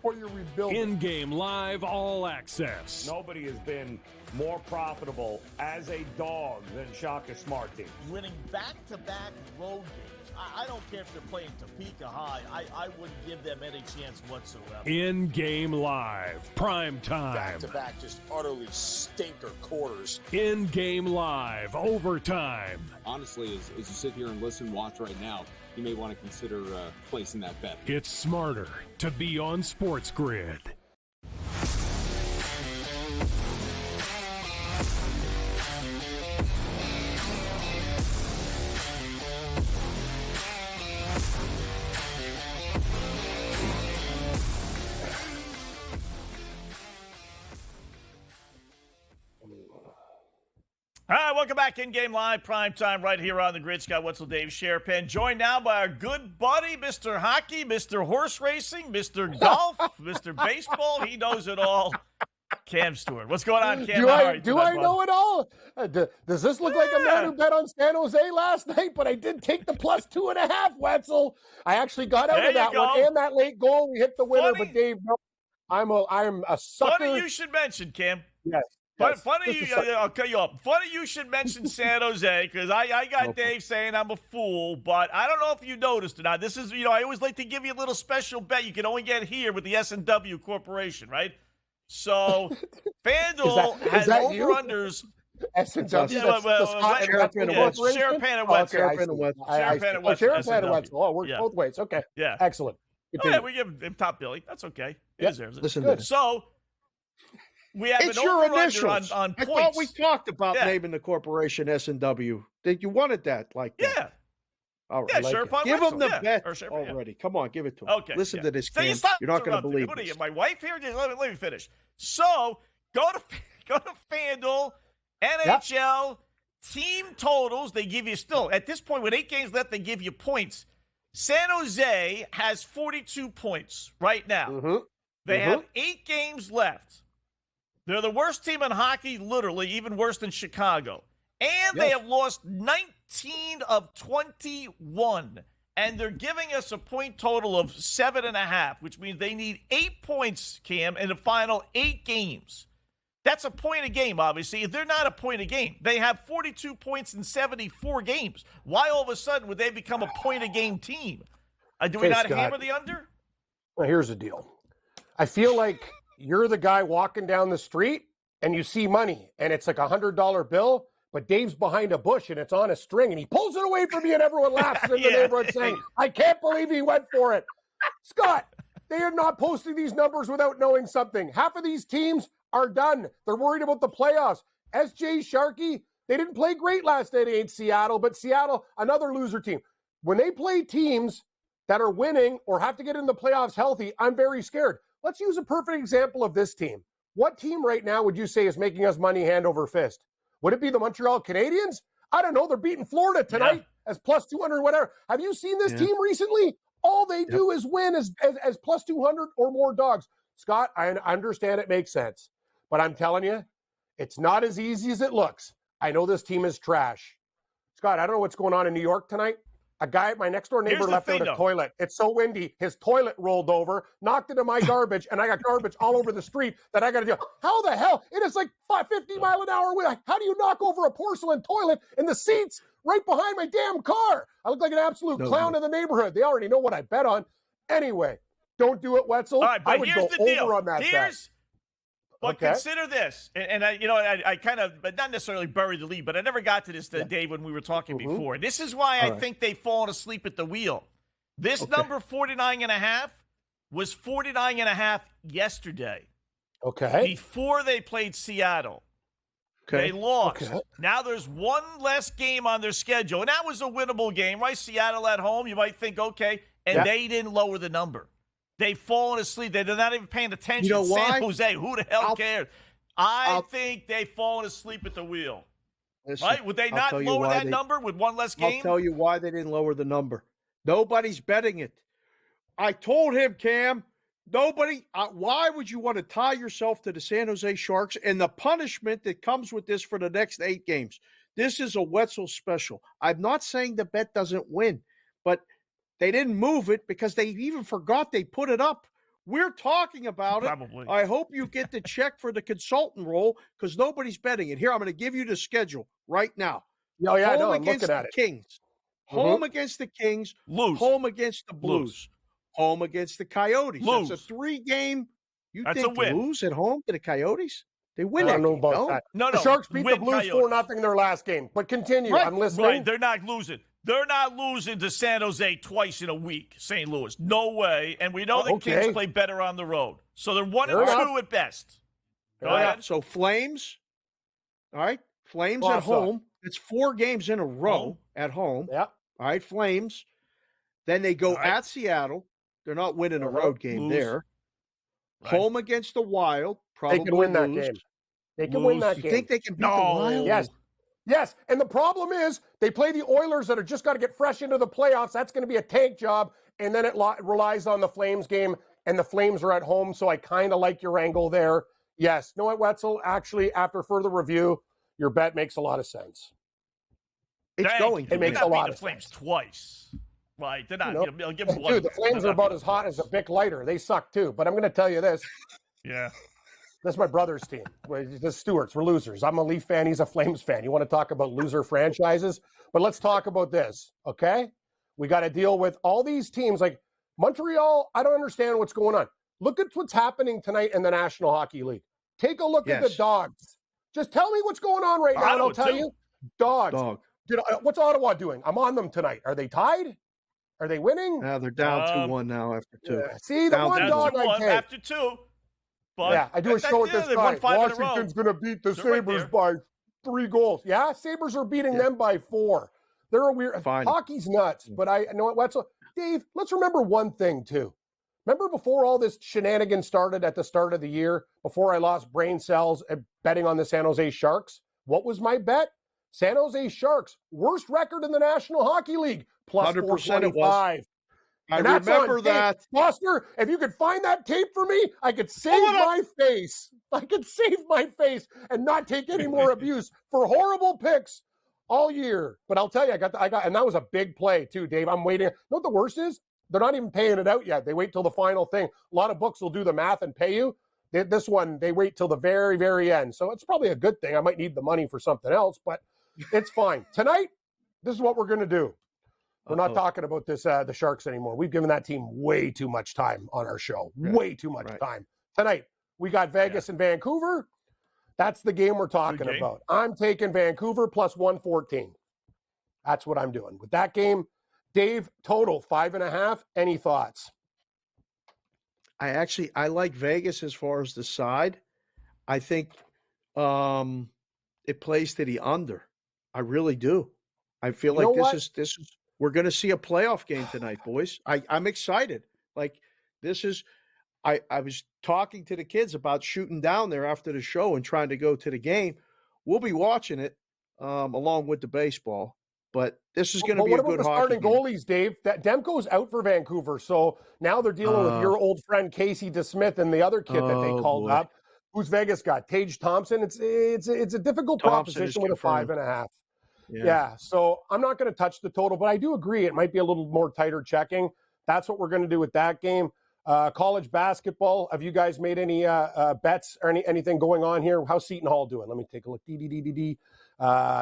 or you're rebuilding. In-game live all access. Nobody has been more profitable as a dog than Shaka Smarty. Winning back-to-back road games. I don't care if they're playing Topeka High. I wouldn't give them any chance whatsoever. In-game live, prime time. Back-to-back, just utterly stinker quarters. In-game live, overtime. Honestly, as you sit here and listen, watch right now, you may want to consider placing that bet. It's smarter to be on SportsGrid. All right, welcome back. In-game live, prime time, right here on the grid. Scott Wetzel, Dave Sharapan, joined now by our good buddy, Mr. Hockey, Mr. Horse Racing, Mr. Golf, Mr. Baseball. He knows it all. Cam Stewart. What's going on, Cam? Do I know it all? Does this look like a man who bet on San Jose last night? But I did take the plus 2.5, Wetzel. I actually got out of that one. And that late goal, we hit the winner. But Dave, no, I'm a sucker. Funny you should mention, Cam. Yes. I'll cut you off. Funny you should mention San Jose, because I got Dave saying I'm a fool, but I don't know if you noticed or not. This is, I always like to give you a little special bet you can only get here with the S&W Corporation, right? So FanDuel has over-unders. S&W? Sharapan and Wetzel. Sharapan and Wetzel. Oh, it works both ways. Okay. Yeah. Excellent. Yeah, we give him top billing. That's okay. He deserves it. Listen to this. So we have it's an your over-under initials. on points. I thought we talked about naming the corporation S&W. That you wanted that like that. Yeah. All right. Yeah, Sharapan. Give him the bet Sharapan, already. Come on, give it to him. Okay. Listen to this, So Cam. You're not going to believe What are this. you, my wife here? Just let me finish. So go to FanDuel, NHL, team totals. They give you still, at this point, with 8 games left, they give you points. San Jose has 42 points right now. They have 8 games left. They're the worst team in hockey, literally, even worse than Chicago. And they have lost 19 of 21. And they're giving us a point total of 7.5, which means they need 8 points, Cam, in the final 8 games. That's a point a game, obviously. They're not a point a game. They have 42 points in 74 games. Why all of a sudden would they become a point a game team? Do we not hammer the under? Well, here's the deal. I feel like you're the guy walking down the street and you see money and it's like $100 bill, but Dave's behind a bush and it's on a string and he pulls it away from me and everyone laughs in the neighborhood saying, I can't believe he went for it. Scott, they are not posting these numbers without knowing something. Half of these teams are done. They're worried about the playoffs. SJ Sharkey, they didn't play great last night against Seattle, but Seattle, another loser team. When they play teams that are winning or have to get in the playoffs healthy, I'm very scared. Let's use a perfect example of this team. What team right now would you say is making us money hand over fist? Would it be the Montreal Canadiens? I don't know. They're beating Florida tonight as plus 200, whatever. Have you seen this team recently? All they do is win as plus 200 or more dogs. Scott, I understand it makes sense. But I'm telling you, it's not as easy as it looks. I know this team is trash. Scott, I don't know what's going on in New York tonight. A guy at my next door neighbor left out a toilet. It's so windy, his toilet rolled over, knocked into my garbage, and I got garbage all over the street that I got to deal. How the hell? It is like 50 mile an hour wind. How do you knock over a porcelain toilet in the seats right behind my damn car? I look like an absolute clown in the neighborhood. They already know what I bet on. Anyway, don't do it, Wetzel. All right, but I would go over on that bet. But consider this, and I kind of, but not necessarily buried the lead, but I never got to this, Dave, when we were talking before. This is why I think they've fallen asleep at the wheel. This number 49.5 was 49.5 yesterday. Okay. Before they played Seattle. Okay. They lost. Okay. Now there's one less game on their schedule, and that was a winnable game, right? Seattle at home, you might think, okay, and they didn't lower the number. They've fallen asleep. They're not even paying attention. You know why? San Jose, who the hell cares? I think they've fallen asleep at the wheel. Listen, right? Would they not lower that number with one less game? I'll tell you why they didn't lower the number. Nobody's betting it. I told him, Cam, nobody. Why would you want to tie yourself to the San Jose Sharks and the punishment that comes with this for the next 8 games? This is a Wetzel special. I'm not saying the bet doesn't win, but they didn't move it because they even forgot they put it up. We're talking about it. Probably. I hope you get the check for the consultant role because nobody's betting it. Here, I'm going to give you the schedule right now. Oh, yeah, I know. Home I'm against looking at the it. Kings. Home against the Kings. Lose. Home against the Blues. Home against the Coyotes. Lose. That's a 3-game. That's think a win. lose at home to the Coyotes? They win I that don't know game, about that. No. The Sharks beat the Win Blues Coyotes. 4-0 their last game. But continue. Right. I'm listening. Right. They're not losing. They're not losing to San Jose twice in a week, St. Louis. No way. And we know the Kings play better on the road. So they're 1-2 at best. Go ahead. So Flames, all right? Flames at home. It's 4 games in a row at home. Yeah. All right, Flames. Then they go at Seattle. They're not winning a road game there. Right. Home against the Wild. Probably they can win that lose. game. They can win that game. You think they can beat the Wild? Yes. Yes, and the problem is they play the Oilers that are just got to get fresh into the playoffs. That's going to be a tank job, and then it relies on the Flames game, and the Flames are at home, so I kind of like your angle there. Yes. You know what, Wetzel? Actually, after further review, your bet makes a lot of sense. It makes a lot of of Flames sense. twice. Right, they're not. You know, You'll give them one. Dude, the Flames are about as hot as a Bic lighter. They suck too. But I'm going to tell you this. Yeah. That's my brother's team. The Stewarts. We're losers. I'm a Leaf fan. He's a Flames fan. You want to talk about loser franchises? But let's talk about this, okay? We got to deal with all these teams. Like Montreal, I don't understand what's going on. Look at what's happening tonight in the National Hockey League. Take a look at the Dogs. Just tell me what's going on right now, and I'll tell you. Dogs. What's Ottawa doing? I'm on them tonight. Are they tied? Are they winning? They're down 2-1 now after 2. Yeah. See, the one dog I take. After 2. But yeah, I do a show with this guy. Washington's going to beat the Sabres by 3 goals. Yeah, Sabres are beating them by 4. They're a weird. Hockey's nuts, but I know what, Wetzel. Dave, let's remember one thing, too. Remember before all this shenanigans started at the start of the year, before I lost brain cells betting on the San Jose Sharks? What was my bet? San Jose Sharks, worst record in the National Hockey League, plus 425. I remember that. Foster, if you could find that tape for me, I could save my face. I could save my face and not take any more abuse for horrible picks all year. But I'll tell you, and that was a big play too, Dave. I'm waiting. You know what the worst is? They're not even paying it out yet. They wait till the final thing. A lot of books will do the math and pay you. This one, they wait till the very, very end. So it's probably a good thing. I might need the money for something else, but it's fine. Tonight, this is what we're going to do. We're not talking about this the Sharks anymore. We've given that team way too much time on our show. Way too much time. Tonight, we got Vegas and Vancouver. That's the game we're talking about. I'm taking Vancouver plus 114. That's what I'm doing. With that game, Dave, total 5.5. Any thoughts? I like Vegas as far as the side. I think it plays to the under. I really do. I feel like this is we're going to see a playoff game tonight, boys. I'm excited. Like this is I was talking to the kids about shooting down there after the show and trying to go to the game. We'll be watching it along with the baseball. But this is going to be a good hockey game. What about the starting goalies, Dave? Demko's out for Vancouver, so now they're dealing with your old friend Casey DeSmith and the other kid that they called up. Who's Vegas got? Tage Thompson. It's a difficult proposition with a 5.5. Yeah, so I'm not going to touch the total, but I do agree it might be a little more tighter checking. That's what we're going to do with that game. College basketball. Have you guys made any bets or anything going on here? How's Seton Hall doing? Let me take a look.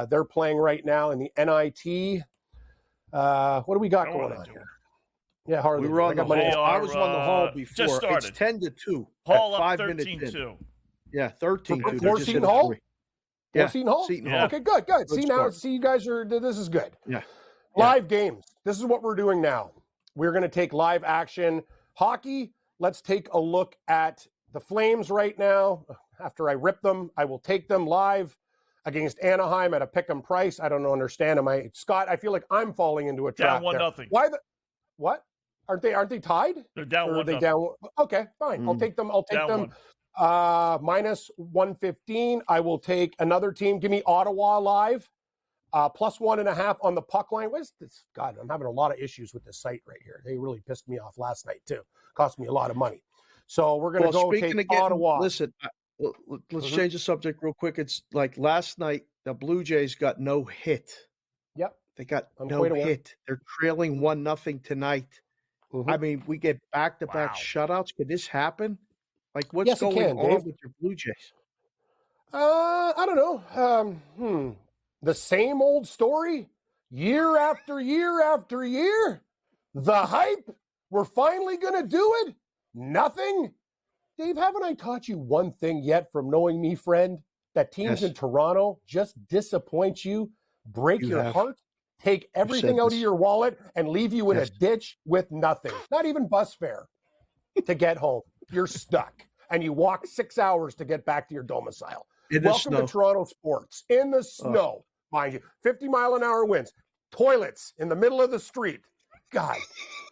They're playing right now in the NIT. What do we got going on here? Yeah, Harley. We were on the hall. I was on the hall before. Just started. It's 10-2. Hall up 5 minutes 13-2. Yeah, 13-2. For Seton Hall? Yeah, Seton Hall? Seton Hall. Okay, good. See, you guys are, this is good. Yeah. Live games. This is what we're doing now. We're going to take live action. Hockey, let's take a look at the Flames right now. After I rip them, I will take them live against Anaheim at a pick-em price. I don't understand. Scott, I feel like I'm falling into a trap down 1-0. Why what? Aren't they tied? They're down 1-0. Are they down? Okay, fine. I'll take them. Minus 115. I will take another team. Give me Ottawa live. Plus 1.5 on the puck line. What is this? God, I'm having a lot of issues with this site right here. They really pissed me off last night, too. Cost me a lot of money. So we're going to go take Ottawa. Listen, let's change the subject real quick. It's like last night, the Blue Jays got no hit. Yep. They got no hit. They're trailing 1-0 tonight. I mean, we get back-to-back shutouts. Could this happen? Like, what's going on with your Blue Jays? I don't know. The same old story, year after year after year. The hype, we're finally going to do it. Nothing. Dave, haven't I taught you one thing yet from knowing me, friend? That teams in Toronto just disappoint you, break your heart, take everything out of your wallet, and leave you in a ditch with nothing. Not even bus fare to get home. You're stuck. And you walk 6 hours to get back to your domicile. Welcome to Toronto sports. In the snow, mind you. 50-mile-an-hour winds. Toilets in the middle of the street. God,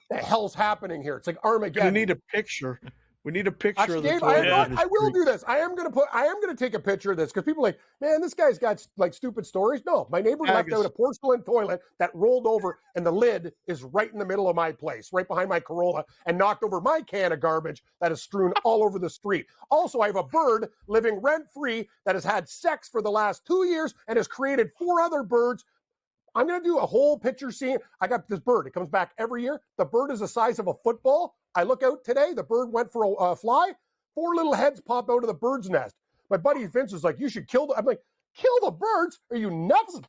the hell's happening here? It's like Armageddon. You need a picture. We need a picture Actually, of the Dave, toilet. I will do this. I am going to take a picture of this because people are like, man, this guy's got like stupid stories. No, my neighbor left out a porcelain toilet that rolled over and the lid is right in the middle of my place, right behind my Corolla, and knocked over my can of garbage that is strewn all over the street. Also, I have a bird living rent-free that has had sex for the last 2 years and has created 4 other birds. I'm going to do a whole picture scene. I got this bird. It comes back every year. The bird is the size of a football. I look out today. The bird went for a fly. 4 little heads pop out of the bird's nest. My buddy Vince is like, you should kill I'm like, kill the birds? Are you nuts?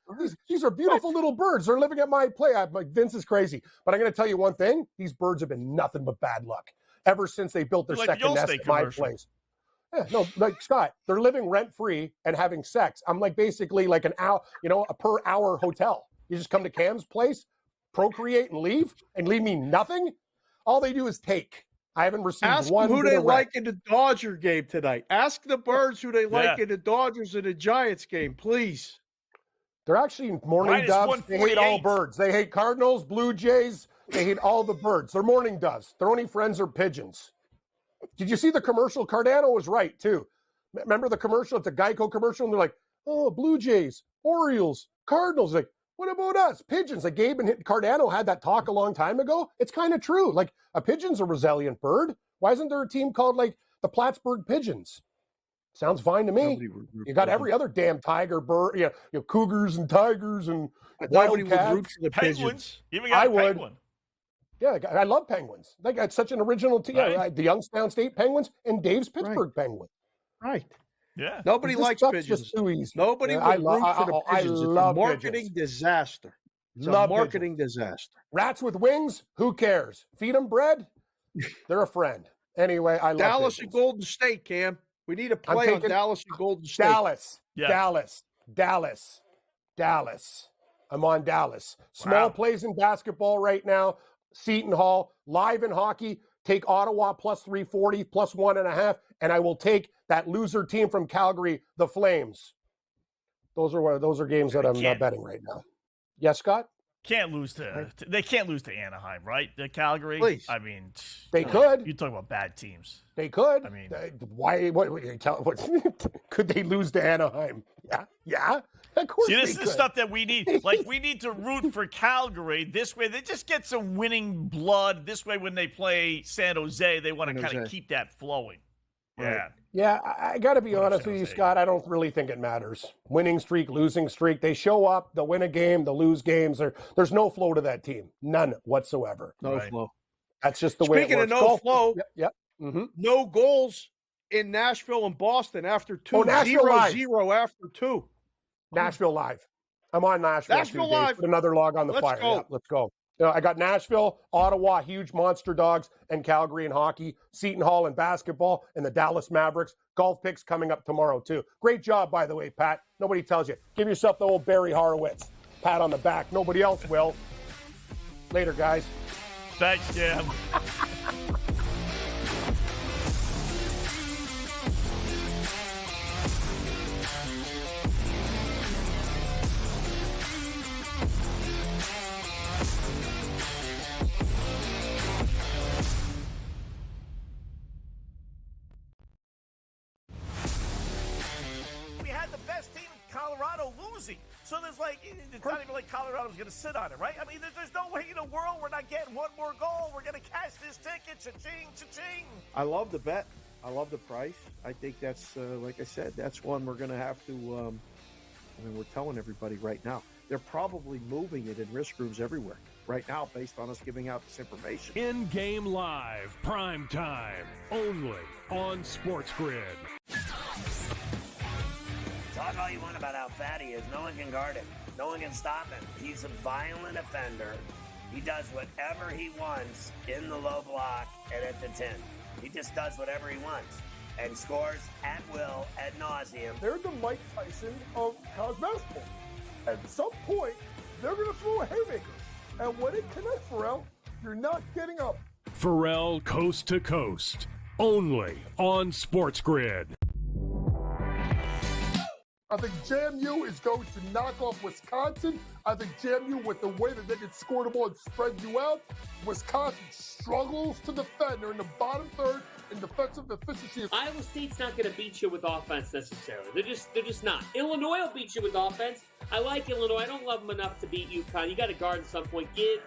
These are beautiful little birds. They're living at my place. I'm like, Vince is crazy. But I'm going to tell you one thing. These birds have been nothing but bad luck ever since they built their second nest at my place. Yeah, no, like Scott, they're living rent-free and having sex. I'm like basically like an hour, a per hour hotel. You just come to Cam's place, procreate and leave me nothing. All they do is take. I haven't received one. Ask them who they like in the Dodger game tonight. Ask the birds who they like in the Dodgers and the Giants game, please. They're actually morning doves. They hate all birds. They hate Cardinals, Blue Jays. They hate all the birds. They're morning doves. Their only friends are pigeons. Did you see the commercial? Cardano was right, too. Remember the commercial? It's a Geico commercial, and they're like, oh, Blue Jays, Orioles, Cardinals. Like, what about us? Pigeons. Like Gabe and Cardano had that talk a long time ago. It's kind of true. Like a pigeon's a resilient bird. Why isn't there a team called like the Plattsburgh Pigeons? Sounds fine to me. You got every other damn tiger bird, cougars and tigers and nobody would root for the penguins. Even got a penguin. Yeah, I love penguins. They got such an original team. Right. The Youngstown State Penguins and Dave's Pittsburgh Penguins. Right. Yeah. Nobody likes pigeons. Just too easy. Nobody would root for the pigeons. It's a marketing disaster. It's a marketing disaster. Rats with wings, who cares? Feed them bread, they're a friend. Anyway, I love Dallas pigeons. and Golden State, Cam. We need a play on Dallas and Golden State. Dallas. I'm on Dallas. Small plays in basketball right now. Seton Hall, live in hockey. Take Ottawa plus 340, plus 1.5, and I will take that loser team from Calgary, the Flames. Those are games that I'm not betting right now. Yes, Scott? They can't lose to Anaheim, right? The Calgary. Please. I mean, they could. You talk about bad teams. They could. I mean, why? What could they lose to Anaheim? Yeah. Of course. See, this is the stuff that we need. Like, we need to root for Calgary. This way, they just get some winning blood. This way, when they play San Jose, they want to kind of keep that flowing. Yeah. Yeah, I got to be honest with you, Scott. I don't really think it matters. Winning streak, losing streak. They show up, they'll win a game, they'll lose games. There's no flow to that team. None whatsoever. No flow. That's just the way it works. Speaking of no flow, yep. Mm-hmm. No goals in Nashville and Boston after 2. 0-0 after 2. Nashville Live. I'm on Nashville Live. Put another log on the fire. Go. Yeah, let's go. I got Nashville, Ottawa, huge monster dogs, and Calgary in hockey, Seton Hall in basketball, and the Dallas Mavericks. Golf picks coming up tomorrow, too. Great job, by the way, Pat. Nobody tells you. Give yourself the old Barry Horowitz pat on the back. Nobody else will. Later, guys. Thanks, Jim. Colorado losing. So there's it's not even like Colorado's going to sit on it, right? I mean, there's no way in the world we're not getting one more goal. We're going to cash this ticket. Cha-ching, cha-ching. I love the bet. I love the price. I think that's, like I said, that's one we're going to have to, we're telling everybody right now. They're probably moving it in risk rooms everywhere right now based on us giving out this information. InGame Live, prime time, only on SportsGrid. Talk all you want about how fat he is. No one can guard him. No one can stop him. He's a violent offender. He does whatever he wants in the low block and at the 10. He just does whatever he wants and scores at will, ad nauseum. They're the Mike Tyson of college basketball. At some point, they're going to throw a haymaker. And when it connects, Pharrell, you're not getting up. Pharrell Coast to Coast, only on SportsGrid. I think JMU is going to knock off Wisconsin. I think JMU, with the way that they can score the ball and spread you out, Wisconsin struggles to defend. They're in the bottom third in defensive efficiency. Iowa State's not going to beat you with offense necessarily. They're just not. Illinois will beat you with offense. I like Illinois. I don't love them enough to beat UConn. You got to guard at some point. Give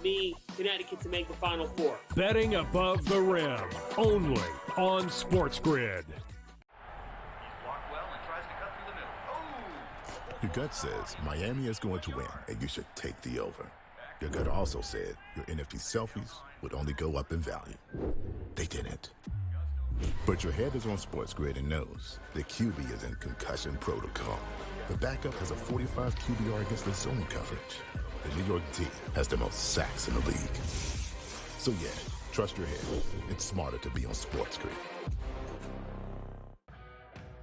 me Connecticut to make the Final Four. Betting above the rim, only on SportsGrid. Your gut says Miami is going to win, and you should take the over. Your gut also said your NFT selfies would only go up in value. They didn't. But your head is on SportsGrid and knows the QB is in concussion protocol. The backup has a 45 QBR against the zone coverage. The New York D has the most sacks in the league. So yeah, trust your head. It's smarter to be on SportsGrid.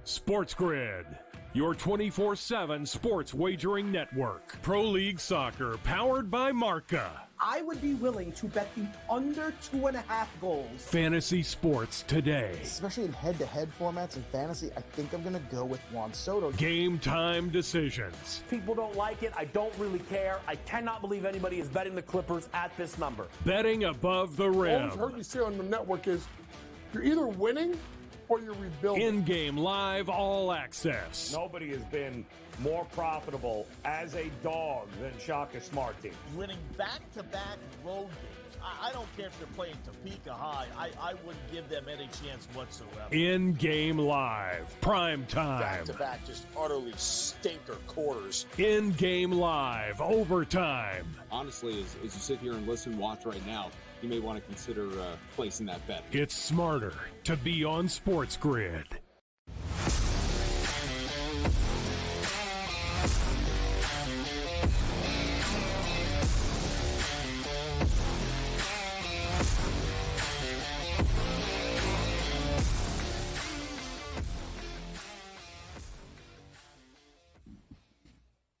SportsGrid, your 24/7 sports wagering network. Pro League Soccer, powered by Marca. I would be willing to bet the under 2.5 goals. Fantasy sports today. Especially in head-to-head formats and fantasy, I think I'm going to go with Juan Soto. Game time decisions. People don't like it. I don't really care. I cannot believe anybody is betting the Clippers at this number. Betting above the All rim. I've heard you say on the network is you're either winning or you're rebuilding. In-game live all access. Nobody has been more profitable as a dog than Shaka Smart Team. Winning back-to-back road games. I don't care if they're playing Topeka High. I wouldn't give them any chance whatsoever. In-game live, prime time. Back-to-back, just utterly stinker quarters. In-game live, overtime. Honestly, as you sit here and listen, watch right now, you may want to consider placing that bet. It's smarter to be on SportsGrid.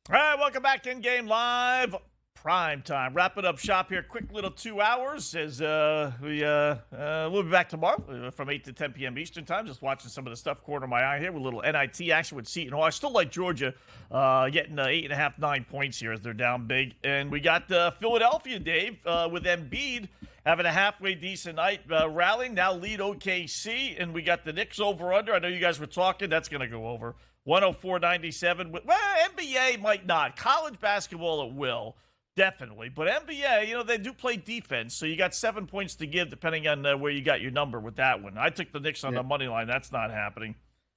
All right, welcome back to In-Game Live. Prime time. Wrapping up shop here. Quick little 2 hours as we'll be back tomorrow from 8 to 10 p.m. Eastern time. Just watching some of the stuff corner my eye here with a little NIT action with Seton Hall. I still like Georgia getting 8.5, 9 points here as they're down big. And we got Philadelphia, Dave, with Embiid having a halfway decent night, rallying. Now lead OKC. And we got the Knicks over-under. I know you guys were talking. That's going to go over. 104.97. Well, NBA might not. College basketball, it will. Definitely. But NBA, they do play defense, so you got 7 points to give depending on where you got your number with that one. I took the Knicks on the money line. That's not happening.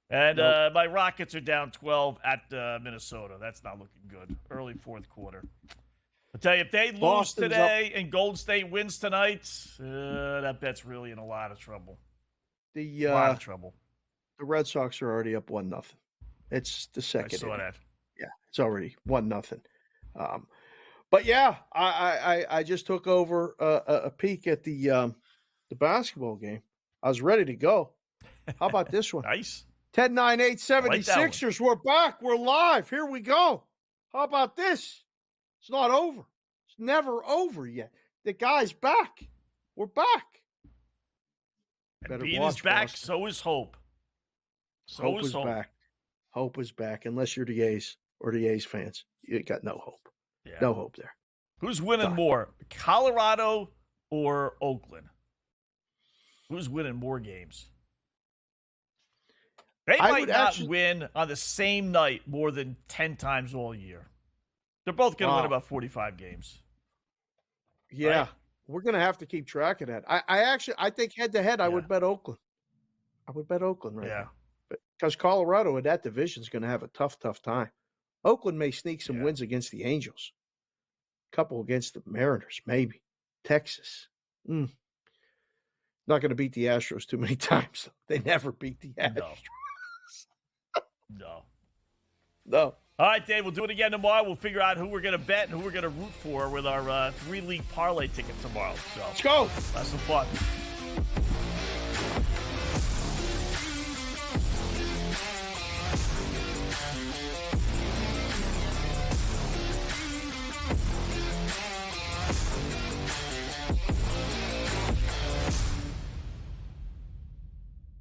And my Rockets are down 12 at Minnesota. That's not looking good. Early fourth quarter. I'll tell you, if they lose today and Golden State wins tonight, that bet's really in a lot of trouble. A lot of trouble. The Red Sox are already up 1-0. It's the second. I saw inning. that. Yeah, it's already 1-0. But yeah, I just took over a peek at the basketball game. I was ready to go. How about this one? Nice. 10-9-8 76ers. We're back. We're live. Here we go. How about this? It's not over. It's never over yet. The guy's back. We're back. Embiid is back. Boston. So is Hope. Hope is back. Hope is back. Unless you're the A's or the A's fans, you got no hope. Yeah. No hope there. Who's winning more, Colorado or Oakland? Who's winning more games? They might not win on the same night more than 10 times all year. They're both going to win about 45 games. Yeah, right? We're going to have to keep track of that. I think head-to-head, I would bet Oakland. I would bet Oakland right now. Because Colorado in that division is going to have a tough time. Oakland may sneak some wins against the Angels. A couple against the Mariners, maybe. Texas. Not going to beat the Astros too many times. They never beat the Astros. No. No. All right, Dave, we'll do it again tomorrow. We'll figure out who we're going to bet and who we're going to root for with our 3-league parlay ticket tomorrow. So let's go. Have some fun.